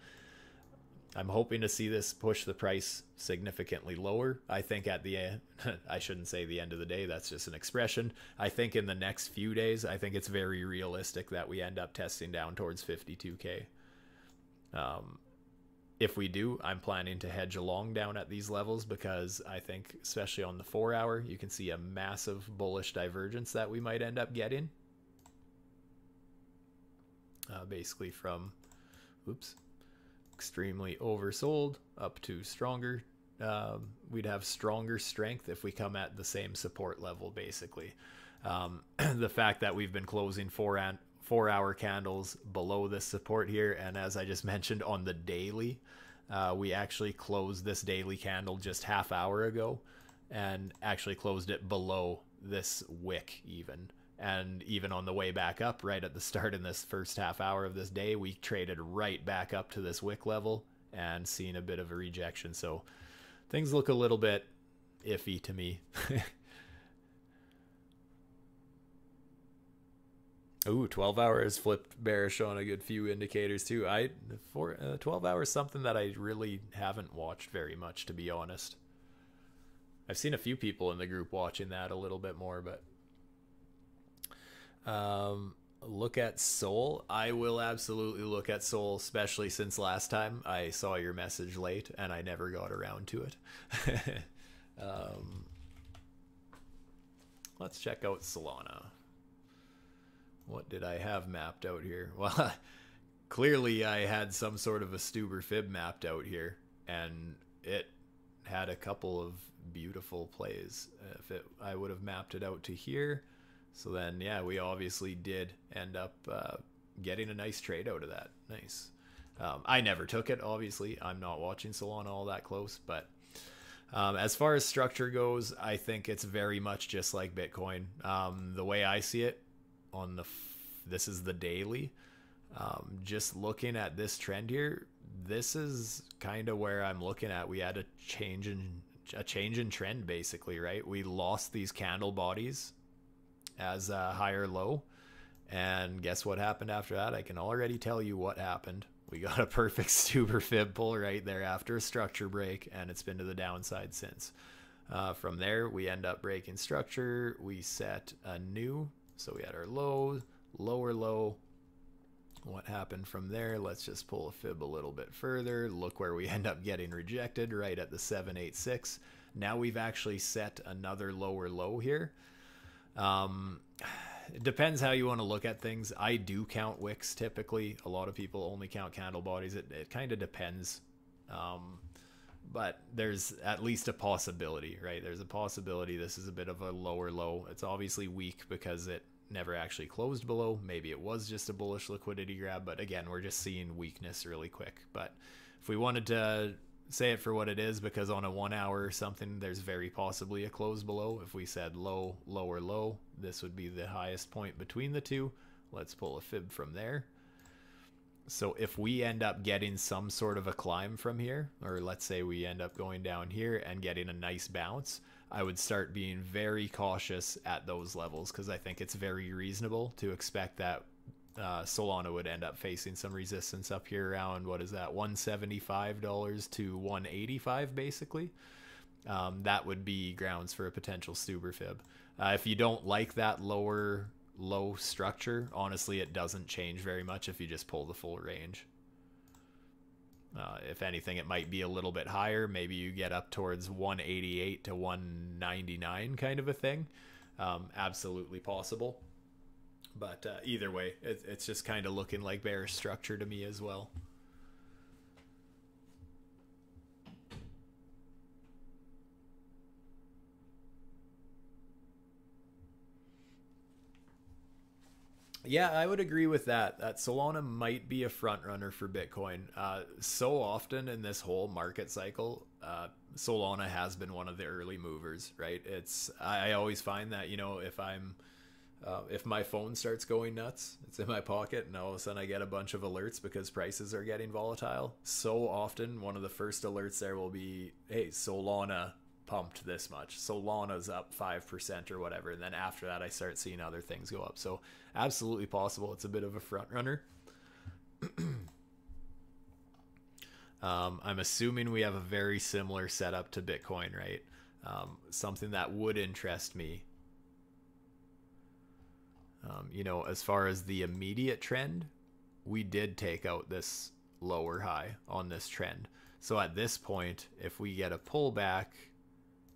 I'm hoping to see this push the price significantly lower. I think at the end, I shouldn't say the end of the day, that's just an expression. I think in the next few days, I think it's very realistic that we end up testing down towards 52K. If we do, I'm planning to hedge along down at these levels because I think, especially on the 4 hour, you can see a massive bullish divergence that we might end up getting. Basically from, extremely oversold up to stronger. We'd have stronger strength if we come at the same support level, basically. The fact that we've been closing 4 4-hour candles below this support here. And as I just mentioned on the daily, we actually closed this daily candle just half hour ago and actually closed it below this wick even. And even on the way back up right at the start in this first half hour of this day, we traded right back up to this wick level and seen a bit of a rejection. So things look a little bit iffy to me. Ooh, 12 hours flipped bearish on a good few indicators too. 12 hours something that I really haven't watched very much, to be honest. I've seen a few people in the group watching that a little bit more, but look at Sol. I will absolutely look at Sol, especially since last time I saw your message late and I never got around to it. Let's check out Solana. What did I have mapped out here? Well, clearly I had some sort of a Stuber fib mapped out here, and it had a couple of beautiful plays. I would have mapped it out to here. So then, yeah, we obviously did end up getting a nice trade out of that. Nice. I never took it, obviously. I'm not watching Solana all that close, but as far as structure goes, I think it's very much just like Bitcoin. The way I see it, this is the daily. Just looking at this trend here, this is kind of where I'm looking at. We had a change in trend, basically, right? We lost these candle bodies as a higher low, and guess what happened after that? I can already tell you what happened. We got a perfect Stuber fib pull right there after a structure break, and it's been to the downside since. From there, we end up breaking structure. We set a new. So we had our low, lower low. What happened from there? Let's just pull a fib a little bit further. Look where we end up getting rejected, right at the 786. Now we've actually set another lower low here. It depends how you want to look at things. I do count wicks typically. A lot of people only count candle bodies. It kind of depends. But there's at least a possibility, right? There's a possibility this is a bit of a lower low. It's obviously weak because it never actually closed below. Maybe it was just a bullish liquidity grab, but again, we're just seeing weakness really quick. But if we wanted to say it for what it is, because on a 1 hour or something, there's very possibly a close below. If we said low, lower low, this would be the highest point between the two. Let's pull a fib from there. So if we end up getting some sort of a climb from here, or let's say we end up going down here and getting a nice bounce, I would start being very cautious at those levels, because I think it's very reasonable to expect that Solana would end up facing some resistance up here around, what is that, $175 to $185 basically. That would be grounds for a potential Stuber fib. If you don't like that low structure, honestly, it doesn't change very much if you just pull the full range. If anything, it might be a little bit higher. Maybe you get up towards 188 to 199 kind of a thing. Absolutely possible. But either way, it's just kind of looking like bearish structure to me as well. Yeah, I would agree with that. That Solana might be a front runner for Bitcoin. So often in this whole market cycle, Solana has been one of the early movers, right? I always find that, you know, if my phone starts going nuts, it's in my pocket, and all of a sudden I get a bunch of alerts because prices are getting volatile. So often one of the first alerts there will be, hey, Solana pumped this much, Solana's up 5% or whatever, and then after that I start seeing other things go up. So absolutely possible it's a bit of a front runner. I'm assuming we have a very similar setup to Bitcoin, right? Something that would interest me, you know, as far as the immediate trend, we did take out this lower high on this trend. So at this point, if we get a pullback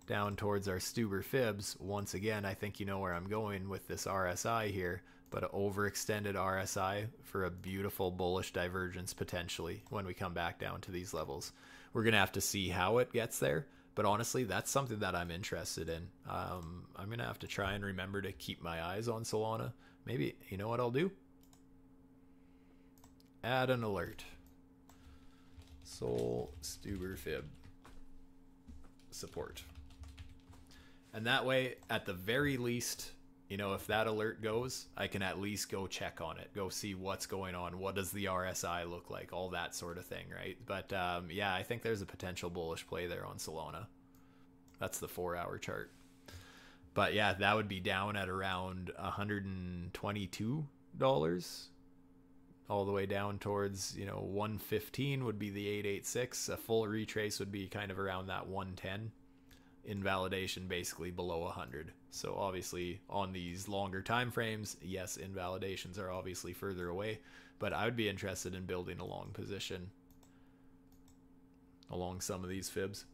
down towards our Stuber fibs, once again, I think you know where I'm going with this RSI here, but an overextended RSI for a beautiful bullish divergence potentially when we come back down to these levels. We're going to have to see how it gets there, but honestly, that's something that I'm interested in. I'm going to have to try and remember to keep my eyes on Solana. Maybe, you know what I'll do? Add an alert. Sol Stuber Fib support. And that way, at the very least, you know, if that alert goes, I can at least go check on it, go see what's going on, what does the RSI look like, all that sort of thing, right? But yeah, I think there's a potential bullish play there on Solana. That's the 4-hour chart. But yeah, that would be down at around $122, all the way down towards, you know, 115 would be the 886. A full retrace would be kind of around that 110. Invalidation basically below 100. So obviously on these longer time frames, yes, invalidations are obviously further away, but I would be interested in building a long position along some of these fibs.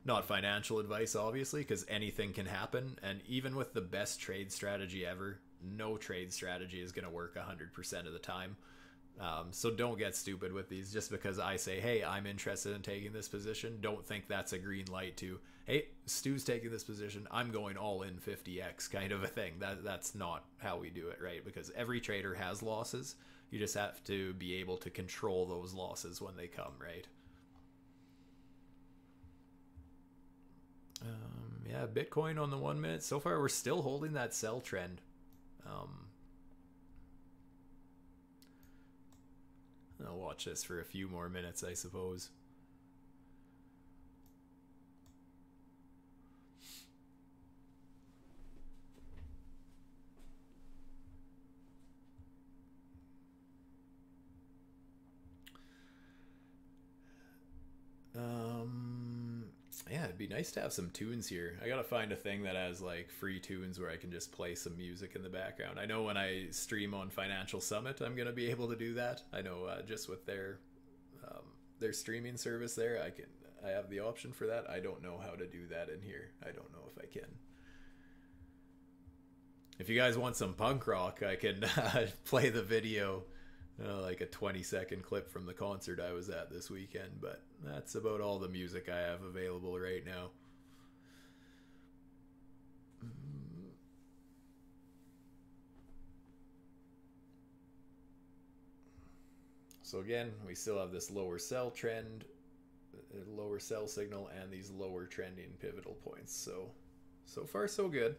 Not financial advice, obviously, because anything can happen, and even with the best trade strategy ever, no trade strategy is going to work 100% of the time. So don't get stupid with these. Just because I say, hey, I'm interested in taking this position, don't think that's a green light to, hey, Stu's taking this position, I'm going all in 50x kind of a thing. That's not how we do it, right? Because every trader has losses. You just have to be able to control those losses when they come, right? Yeah, Bitcoin on the 1 minute. So far, we're still holding that sell trend. I'll watch this for a few more minutes, I suppose. Yeah, it'd be nice to have some tunes here. I gotta find a thing that has like free tunes where I can just play some music in the background. I know when I stream on Financial Summit, I'm gonna be able to do that. I know just with their streaming service there, I have the option for that. I don't know how to do that in here. I don't know if I can. If you guys want some punk rock, I can play the video. Like a 20-second clip from the concert I was at this weekend, but that's about all the music I have available right now. So again, we still have this lower sell trend, lower sell signal, and these lower trending pivotal points. So far so good.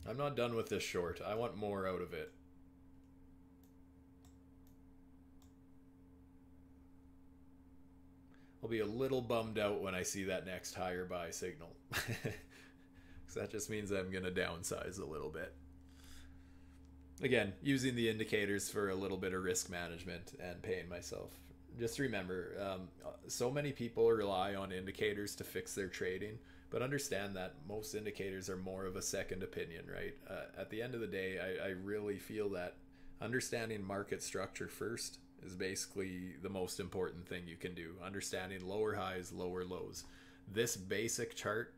I'm not done with this short. I want more out of it. I'll be a little bummed out when I see that next higher buy signal. Because that just means I'm going to downsize a little bit. Again, using the indicators for a little bit of risk management and paying myself. Just remember, so many people rely on indicators to fix their trading. But understand that most indicators are more of a second opinion, right? At the end of the day, I really feel that understanding market structure first is basically the most important thing you can do. Understanding lower highs, lower lows. This basic chart,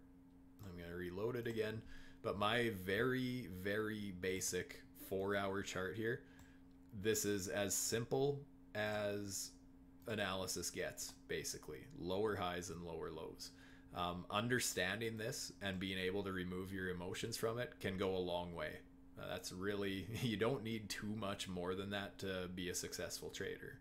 I'm going to reload it again, but my very, very basic 4-hour chart here, this is as simple as analysis gets, basically. Lower highs and lower lows. Understanding this and being able to remove your emotions from it can go a long way. That's really, you don't need too much more than that to be a successful trader.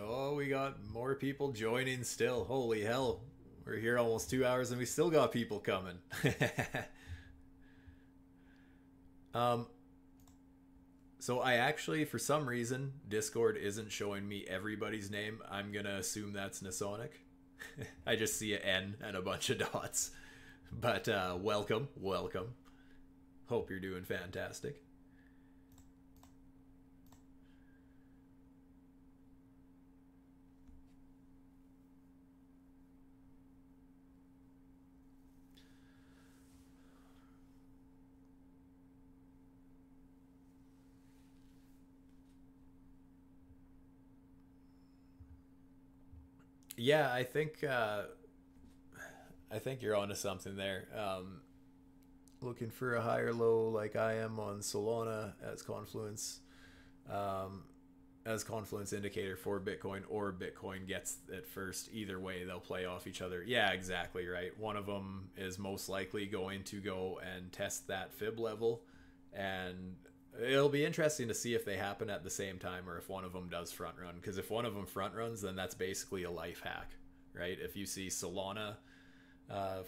Oh, we got more people joining still. Holy hell. We're here almost 2 hours and we still got people coming. So I actually, for some reason, Discord isn't showing me everybody's name. I'm going to assume that's Nasonic. I just see an N and a bunch of dots. But welcome. Hope you're doing fantastic. Yeah, I think you're onto something there. Looking for a higher low like I am on Solana um, as confluence indicator for Bitcoin, or Bitcoin gets it first. Either way, they'll play off each other. Yeah, exactly right. One of them is most likely going to go and test that fib level, and it'll be interesting to see if they happen at the same time or if one of them does front run. Because if one of them front runs, then that's basically a life hack, right? If you see Solana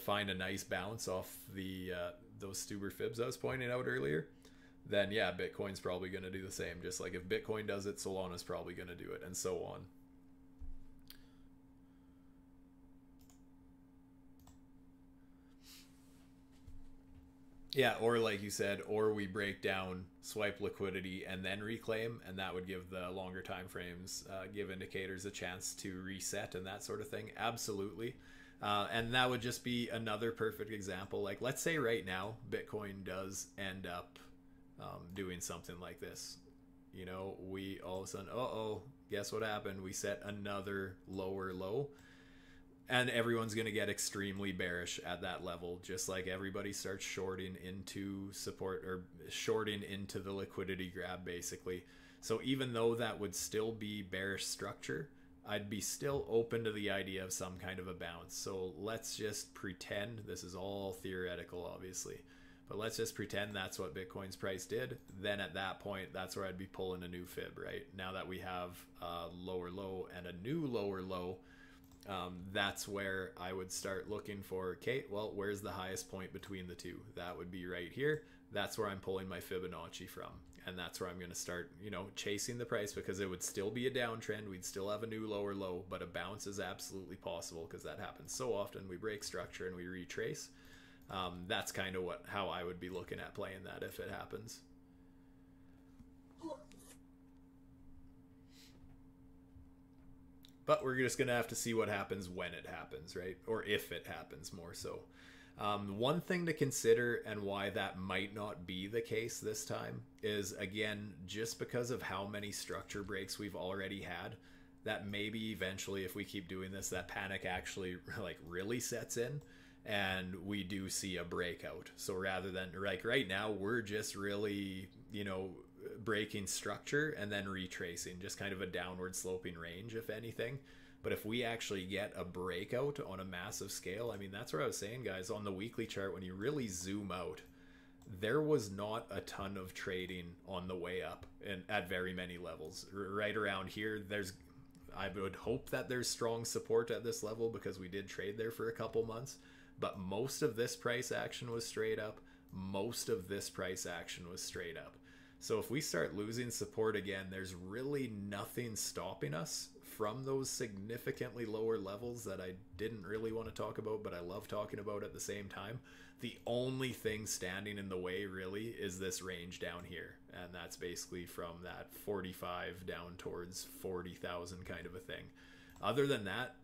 find a nice bounce off the those Stuber fibs I was pointing out earlier, then yeah, Bitcoin's probably going to do the same. Just like if Bitcoin does it, Solana's probably going to do it, and so on. Yeah, or like you said, or we break down, swipe liquidity, and then reclaim, and that would give the longer time frames, give indicators a chance to reset and that sort of thing. Absolutely. And that would just be another perfect example. Like, let's say right now, Bitcoin does end up doing something like this. You know, we all of a sudden, guess what happened? We set another lower low, and everyone's going to get extremely bearish at that level, just like everybody starts shorting into support or shorting into the liquidity grab, basically. So even though that would still be bearish structure, I'd be still open to the idea of some kind of a bounce. So let's just pretend, this is all theoretical, obviously, but let's just pretend that's what Bitcoin's price did. Then at that point, that's where I'd be pulling a new fib, right? Now that we have a lower low and a new lower low, that's where I would start looking for, okay, well, where's the highest point between the two? That would be right here. That's where I'm pulling my Fibonacci from. And that's where I'm going to start, you know, chasing the price, because it would still be a downtrend. We'd still have a new lower low, but a bounce is absolutely possible because that happens so often. We break structure and we retrace. That's kind of how I would be looking at playing that if it happens. But we're just going to have to see what happens when it happens, right? Or if it happens, more so. One thing to consider, and why that might not be the case this time, is again, just because of how many structure breaks we've already had, that maybe eventually, if we keep doing this, that panic actually like really sets in and we do see a breakout. So rather than, like, right now, we're just really, you know, breaking structure and then retracing, just kind of a downward sloping range, if anything. But if we actually get a breakout on a massive scale, I mean, that's what I was saying, guys, on the weekly chart, when you really zoom out, there was not a ton of trading on the way up and at very many levels. Right around here, I would hope that there's strong support at this level because we did trade there for a couple months. But most of this price action was straight up. Most of this price action was straight up. So if we start losing support again, there's really nothing stopping us from those significantly lower levels that I didn't really want to talk about, but I love talking about at the same time. The only thing standing in the way really is this range down here. And that's basically from that 45 down towards 40,000 kind of a thing. Other than that,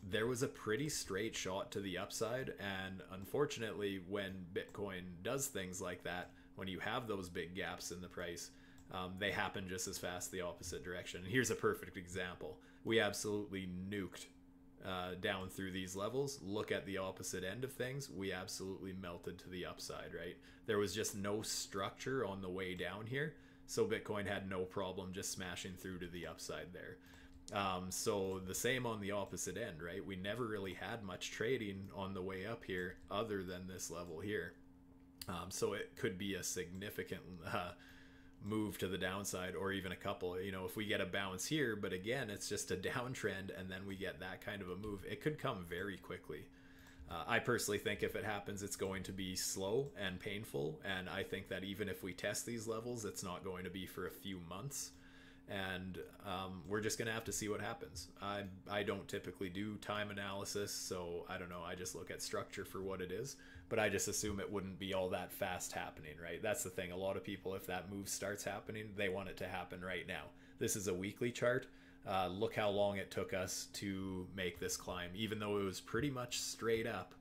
there was a pretty straight shot to the upside. And unfortunately, when Bitcoin does things like that, when you have those big gaps in the price, they happen just as fast the opposite direction. And here's a perfect example. We absolutely nuked down through these levels. Look at the opposite end of things. We absolutely melted to the upside, right? There was just no structure on the way down here. So Bitcoin had no problem just smashing through to the upside there. So the same on the opposite end, right? We never really had much trading on the way up here other than this level here. So it could be a significant move to the downside, or even a couple. You know, if we get a bounce here, but again, it's just a downtrend, and then we get that kind of a move, it could come very quickly. I personally think if it happens, it's going to be slow and painful, and I think that even if we test these levels, it's not going to be for a few months. And we're just going to have to see what happens. I don't typically do time analysis, so I don't know. I just look at structure for what it is, but I just assume it wouldn't be all that fast happening, right? That's the thing. A lot of people, if that move starts happening, they want it to happen right now. This is a weekly chart. Look how long it took us to make this climb. Even though it was pretty much straight up,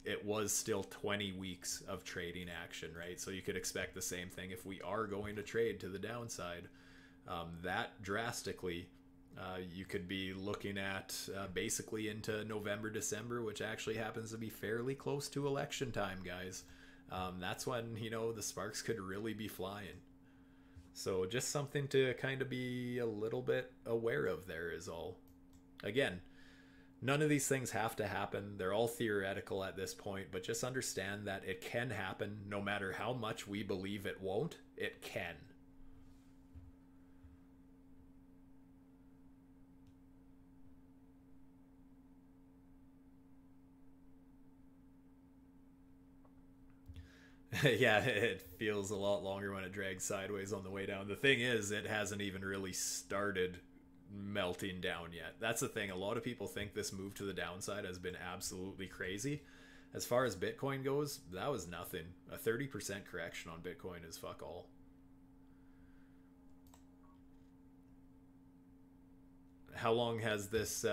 it was still 20 weeks of trading action, right? So you could expect the same thing if we are going to trade to the downside. That drastically You could be looking at basically into November, December, which actually happens to be fairly close to election time, guys. That's when, you know, the sparks could really be flying. So just something to kind of be a little bit aware of there is all. Again, none of these things have to happen. They're all theoretical at this point, but just understand that it can happen no matter how much we believe it won't. It can. Yeah, it feels a lot longer when it drags sideways on the way down. The thing is, it hasn't even really started melting down yet. That's the thing. A lot of people think this move to the downside has been absolutely crazy. As far as Bitcoin goes, that was nothing. A 30% correction on Bitcoin is fuck all. How long has this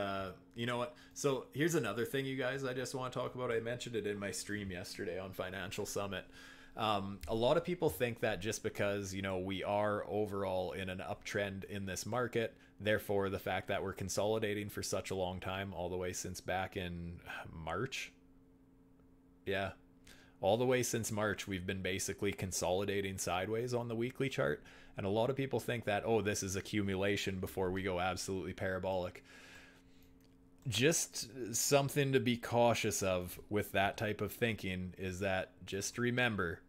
you know what, so here's another thing, you guys, I just want to talk about. I mentioned it in my stream yesterday on Financial Summit. A lot of people think that just because, you know, we are overall in an uptrend in this market, therefore the fact that we're consolidating for such a long time, all the way since back in March, yeah, all the way since March, we've been basically consolidating sideways on the weekly chart. And a lot of people think that, oh, this is accumulation before we go absolutely parabolic. Just something to be cautious of with that type of thinking is that just remember,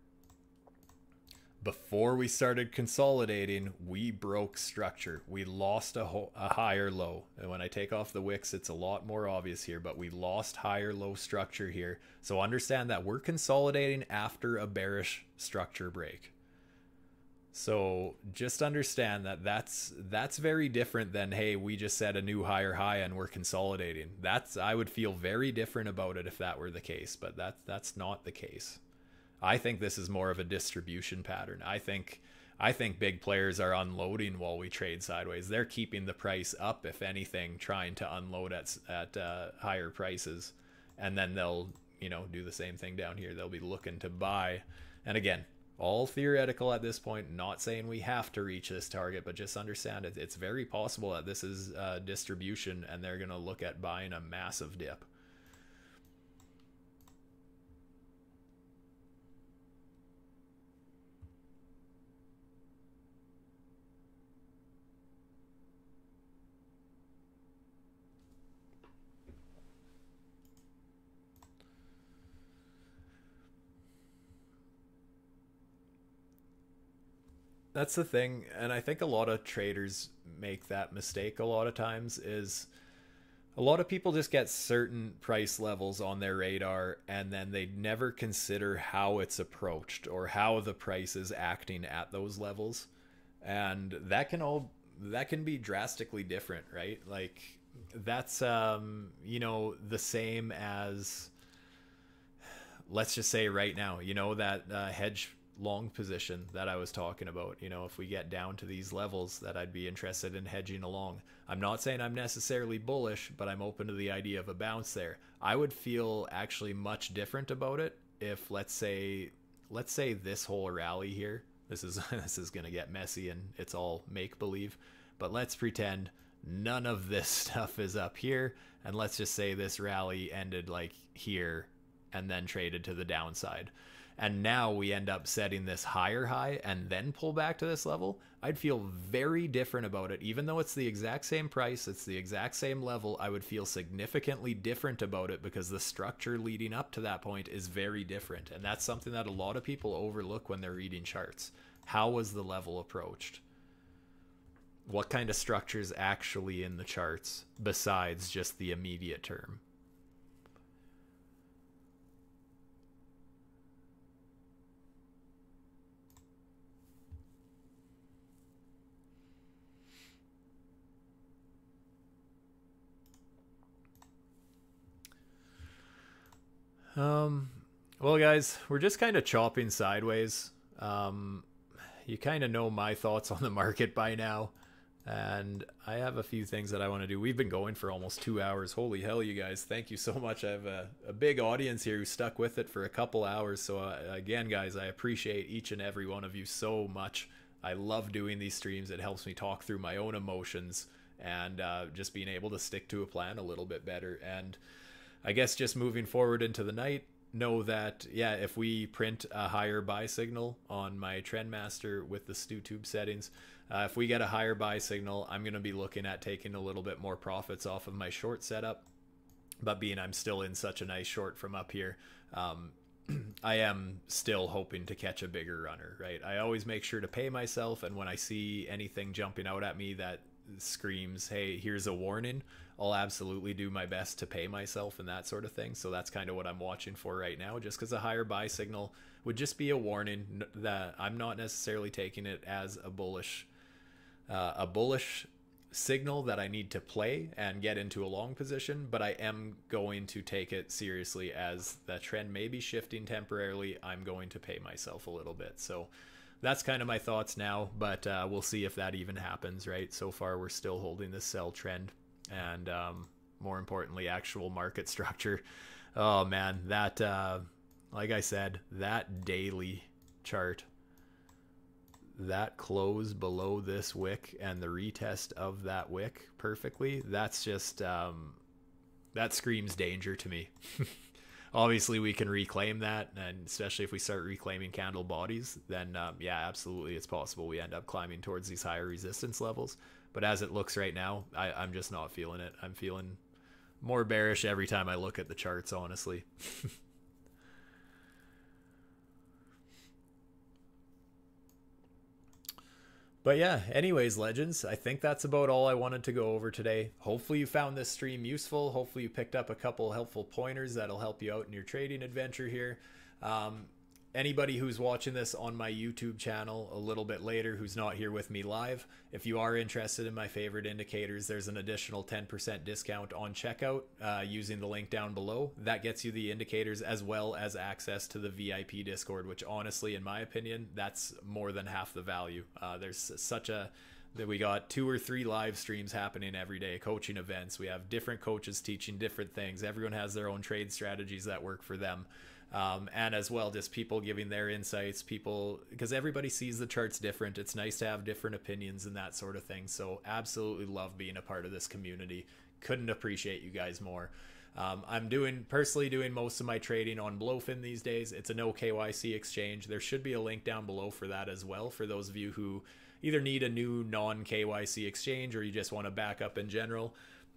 before we started consolidating, we broke structure. We lost a higher low. And when I take off the wicks, it's a lot more obvious here, but we lost higher low structure here. So understand that we're consolidating after a bearish structure break. So just understand that that's very different than, hey, we just set a new higher high and we're consolidating. I would feel very different about it if that were the case, but that's not the case. I think this is more of a distribution pattern. I think big players are unloading while we trade sideways. They're keeping the price up, if anything, trying to unload at higher prices, and then they'll, you know, do the same thing down here. They'll be looking to buy. And again, all theoretical at this point, not saying we have to reach this target, but just understand it. It's very possible that this is distribution and they're going to look at buying a massive dip. That's the thing, and I think a lot of traders make that mistake a lot of times. Is a lot of people just get certain price levels on their radar and then they never consider how it's approached or how the price is acting at those levels. And that can be drastically different, right? Like that's you know, the same as, let's just say right now, you know, that hedge long position that I was talking about. You know, if we get down to these levels, that I'd be interested in hedging along. I'm not saying I'm necessarily bullish, but I'm open to the idea of a bounce there. I would feel actually much different about it if, let's say this whole rally here, this is this is going to get messy and it's all make believe, but let's pretend none of this stuff is up here, and let's just say this rally ended like here and then traded to the downside, and now we end up setting this higher high and then pull back to this level. I'd feel very different about it. Even though it's the exact same price, it's the exact same level, I would feel significantly different about it because the structure leading up to that point is very different. And that's something that a lot of people overlook when they're reading charts. How was the level approached? What kind of structure is actually in the charts besides just the immediate term? Well, guys, we're just kind of chopping sideways. You kind of know my thoughts on the market by now, and I have a few things that I want to do. We've been going for almost 2 hours. Holy hell, you guys. Thank you so much. I have a big audience here who stuck with it for a couple hours. So again, guys, I appreciate each and every one of you so much. I love doing these streams. It helps me talk through my own emotions and just being able to stick to a plan a little bit better. And I guess just moving forward into the night, know that, yeah, if we print a higher buy signal on my Trendmaster with the StuTube settings, if we get a higher buy signal, I'm going to be looking at taking a little bit more profits off of my short setup. But being I'm still in such a nice short from up here, I am still hoping to catch a bigger runner, right? I always make sure to pay myself, and when I see anything jumping out at me that screams, hey, here's a warning, I'll absolutely do my best to pay myself and that sort of thing. So that's kind of what I'm watching for right now, just because a higher buy signal would just be a warning that I'm not necessarily taking it as a bullish signal that I need to play and get into a long position, but I am going to take it seriously as the trend may be shifting temporarily. I'm going to pay myself a little bit. So that's kind of my thoughts now, but we'll see if that even happens, right? So far, we're still holding this sell trend, and more importantly, actual market structure. Oh man, that, like I said, that daily chart, that close below this wick and the retest of that wick perfectly, that's just, that screams danger to me. Obviously, we can reclaim that, and especially if we start reclaiming candle bodies, then yeah, absolutely, it's possible we end up climbing towards these higher resistance levels. But as it looks right now, I'm just not feeling it. I'm feeling more bearish every time I look at the charts, honestly. But yeah, anyways, legends, I think that's about all I wanted to go over today. Hopefully you found this stream useful. Hopefully you picked up a couple helpful pointers that'll help you out in your trading adventure here. Anybody who's watching this on my YouTube channel a little bit later who's not here with me live, if you are interested in my favorite indicators, there's an additional 10% discount on checkout using the link down below. That gets you the indicators as well as access to the VIP Discord, which honestly, in my opinion, that's more than half the value. There's such a... that we got 2 or 3 live streams happening every day, coaching events. We have different coaches teaching different things. Everyone has their own trade strategies that work for them. And as well, just people giving their insights, people, because everybody sees the charts different. It's nice to have different opinions and that sort of thing. So absolutely love being a part of this community. Couldn't appreciate you guys more. I'm personally doing most of my trading on Blofin these days. It's a no KYC exchange. There should be a link down below for that as well, for those of you who either need a new non KYC exchange or you just want to back up in general.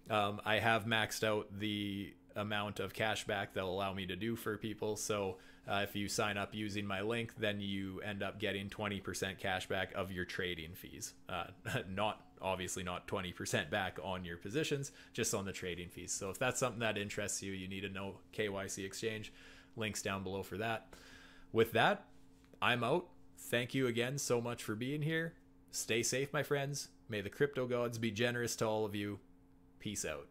I have maxed out the amount of cashback they'll allow me to do for people. So if you sign up using my link, then you end up getting 20% cashback of your trading fees. Obviously not 20% back on your positions, just on the trading fees. So if that's something that interests you, you need a no KYC exchange, links down below for that. With that, I'm out. Thank you again so much for being here. Stay safe, my friends. May the crypto gods be generous to all of you. Peace out.